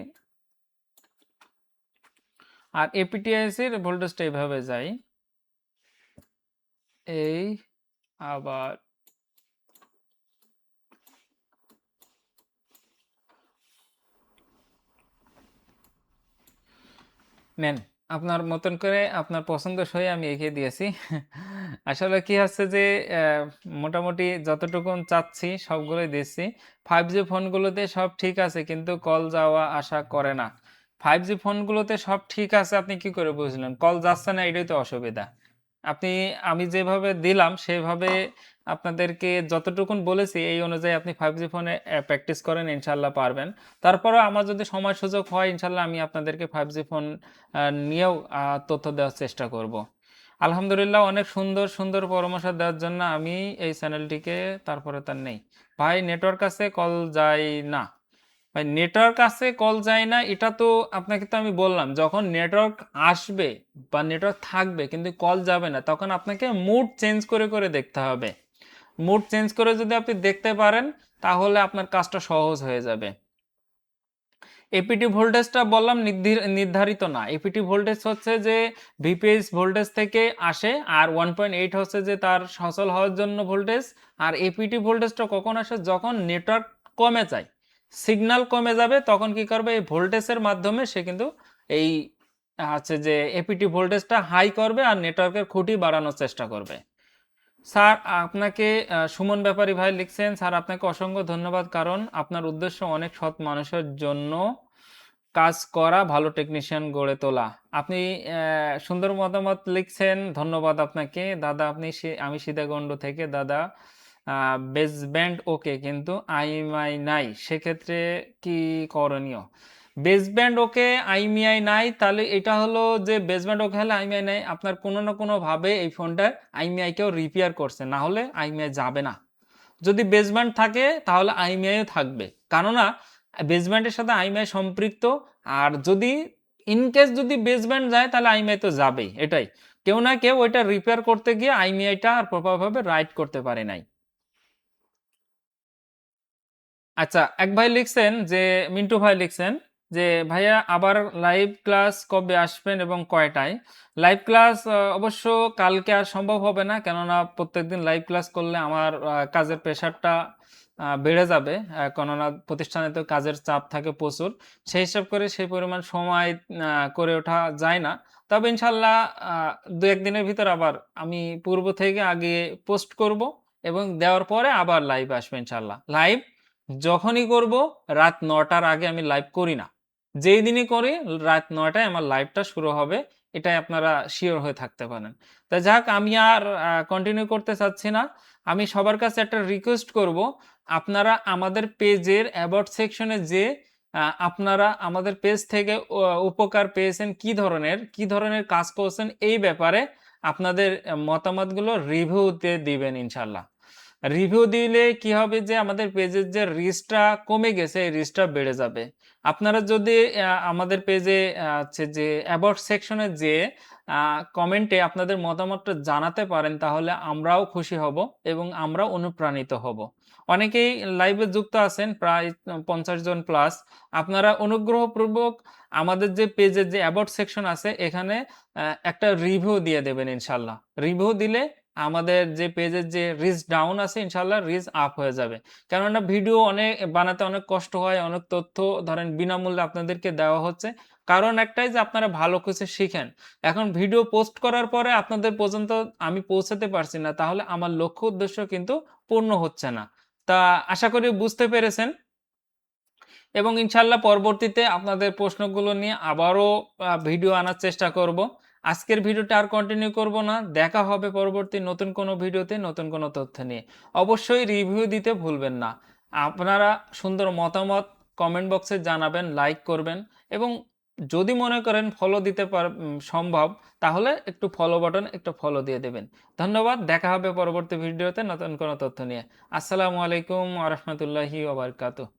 আর এপিটিআইসি এর ভোল্টেজটা এইভাবে যায়, এই আবার নেন, আপনার মতন করে আপনার পছন্দসই আমি এঁকে দিয়েছি। আসলে কি হচ্ছে যে মোটামুটি যতটুকুন চাচ্ছি সবগুলোই দিচ্ছি। 5G ফোনগুলোতে সব ঠিক আছে কিন্তু কল যাওয়া আসা করে না। 5G ফোনগুলোতে সব ঠিক আছে আপনি কি করে বুঝলেন? কল যাচ্ছে না এটাই তো অসুবিধা। আপনি আমি যেভাবে দিলাম সেভাবে আপনাদেরকে যতটুকুন বলেছি এই অনুযায়ী আপনি 5G ফোনে প্র্যাকটিস করেন ইনশাআল্লাহ পারবেন। তারপরেও আমার যদি সময় সুযোগ হয় ইনশাআল্লাহ আমি আপনাদেরকে 5G ফোন নিয়েও তথ্য দেওয়ার চেষ্টা করব। আলহামদুলিল্লাহ অনেক সুন্দর, সুন্দর পরামর্শ দেওয়ার জন্য আমি এই চ্যানেলটিকে তারপরে তার নেই। ভাই নেটওয়ার্ক আছে কল যায় না। ভাই নেটওয়ার্ক আছে কল যায় না এটা তো আপনাকে তো আমি বললাম যখন নেটওয়ার্ক আসবে বা নেটওয়ার্ক থাকবে কিন্তু কল যাবে না তখন আপনাকে মুড চেঞ্জ করে করে দেখতে হবে। মুড চেঞ্জ করে যদি আপনি দেখতে পারেন তাহলে আপনার কাজটা সহজ হয়ে যাবে। এপিটি ভোল্টেজটা বললাম নির্ধারিত না। এপিটি ভোল্টেজ হচ্ছে যে ভিপিএস ভোল্টেজ থেকে আসে আর 1.8 হচ্ছে যে তার সচল হওয়ার জন্য ভোল্টেজ। আর এপিটি ভোল্টেজটা কখন আসে যখন নেটওয়ার্ক কমে যায়, সিগন্যাল কমে যাবে তখন কি করবে এই ভোল্টেজের মাধ্যমে সে কিন্তু এই হচ্ছে যে এপিটি ভোল্টেজটা হাই করবে আর নেটওয়ার্কের খুঁটি বাড়ানোর চেষ্টা করবে। স্যার আপনাকে সুমন ব্যাপারী ভাই লিখছেন, স্যার আপনাকে অসংখ্য ধন্যবাদ কারণ আপনার উদ্দেশ্য অনেক সৎ মানুষের জন্য কাজ করা, ভালো টেকনিশিয়ান গড়ে তোলা। আপনি সুন্দর মতামত লিখছেন, ধন্যবাদ আপনাকে দাদা। আমি সীতাকুণ্ড থেকে দাদা। বেসব্যান্ড ওকে কিন্তু আইএমআই নাই, সেক্ষেত্রে কি করণীয়? বেসব্যান্ড ওকে আইএমআই নাই, তাহলে এটা হলো যে বেসব্যান্ড ওকে হলে আইএমআই নাই, আপনার কোনো না কোনোভাবে এই ফোনটার আইএমআইকেও রিপেয়ার করছে, না হলে আইএমআই যাবে না। যদি বেসব্যান্ড থাকে তাহলে আইএমআইও থাকবে, কেননা বেসব্যান্ডের সাথে আইএমআই সম্পৃক্ত। আর যদি ইনকেস যদি বেসব্যান্ড যায় তাহলে আইএমআই তো যাবেই, এটাই। কেউ না কেউ ওইটা রিপেয়ার করতে গিয়ে আইএমআইটা আর প্রপারভাবে রাইট করতে পারে নাই। আচ্ছা, এক ভাই লিখছেন যে মিন্টু ভাই লিখছেন যে ভাইয়া আবার লাইভ ক্লাস কবে আসবেন এবং কয়টায়? লাইভ ক্লাস অবশ্য কালকে আর সম্ভব হবে না, কেননা প্রত্যেকদিন লাইভ ক্লাস করলে আমার কাজের প্রেশারটা বেড়ে যাবে। কেননা প্রতিষ্ঠানে তো কাজের চাপ থাকে প্রচুর। সেই হিসাব করে সেই পরিমাণ সময় করে ওঠা যায় না। তবে ইনশাল্লাহ ২-১ দিনের ভিতর আবার আমি পূর্ব থেকে আগে পোস্ট করব এবং দেওয়ার পরে আবার লাইভ আসবে ইনশাল্লাহ। লাইভ যখনই করব রাত ৯টার আগে আমি লাইভ করি না। যেই দিনই করি রাত ৯টায় আমার লাইভটা শুরু হবে। এটাই আপনারা সিওর হয়ে থাকতে পারেন। তা যাক আমি আর কন্টিনিউ করতে চাচ্ছি না। আমি সবার কাছে একটা রিকোয়েস্ট করব, আপনারা আমাদের পেজের অ্যাবাউট সেকশনে যেয়ে আপনারা আমাদের পেজ থেকে উপকার পেয়েছেন কি ধরনের কাজ করছেন এই ব্যাপারে আপনাদের মতামতগুলো রিভিউতে দিবেন ইনশাআল্লাহ। রিভিউ দিলে কি হবে যে আমাদের পেজের যে রিচটা কমে গেছে এই রিচটা বেড়ে যাবে। আপনারা যদি আমাদের পেজে হচ্ছে যে অ্যাবাউট সেকশনে যেয়ে কমেন্টে আপনাদের মতামতটা জানাতে পারেন তাহলে আমরাও খুশি হব এবং আমরাও অনুপ্রাণিত হব। অনেকেই লাইভে যুক্ত আছেন প্রায় ৫০ জন প্লাস। আপনারা অনুগ্রহপূর্বক আমাদের যে পেজের যে অ্যাবাউট সেকশন আছে এখানে একটা রিভিউ দিয়ে দেবেন ইনশাআল্লাহ। রিভিউ দিলে আমাদের যে পেজের যে রিচ ডাউন আছে ইনশাআল্লাহ রিচ আপ হয়ে যাবে। কেননা ভিডিও বানাতে অনেক কষ্ট হয়, অনেক তথ্য ধরেন বিনামূল্যে আপনাদেরকে দেওয়া হচ্ছে। কারণ একটাই যে আপনারা ভালো কিছু শিখেন। এখন ভিডিও পোস্ট করার পরে আপনাদের পর্যন্ত আমি পৌঁছাতে পারছি না, তাহলে আমার লক্ষ্য উদ্দেশ্য কিন্তু পূর্ণ হচ্ছে না। তা আশা করি বুঝতে পেরেছেন এবং ইনশাআল্লাহ পরবর্তীতে আপনাদের প্রশ্নগুলো নিয়ে আবারও ভিডিও আনার চেষ্টা করব। আজকের ভিডিওটা আর কন্টিনিউ করব না। দেখা হবে পরবর্তী নতুন কোনো ভিডিওতে নতুন কোনো তথ্য নিয়ে। অবশ্যই রিভিউ দিতে ভুলবেন না। আপনারা সুন্দর মতামত কমেন্ট বক্সে জানাবেন, লাইক করবেন এবং যদি মনে করেন ফলো দিতে সম্ভব তাহলে একটু ফলো বাটন একটু ফলো দিয়ে দেবেন। ধন্যবাদ। দেখা হবে পরবর্তী ভিডিওতে নতুন কোনো তথ্য নিয়ে। আসসালামু আলাইকুম ওয়া রাহমাতুল্লাহি ওয়া বারাকাতুহু।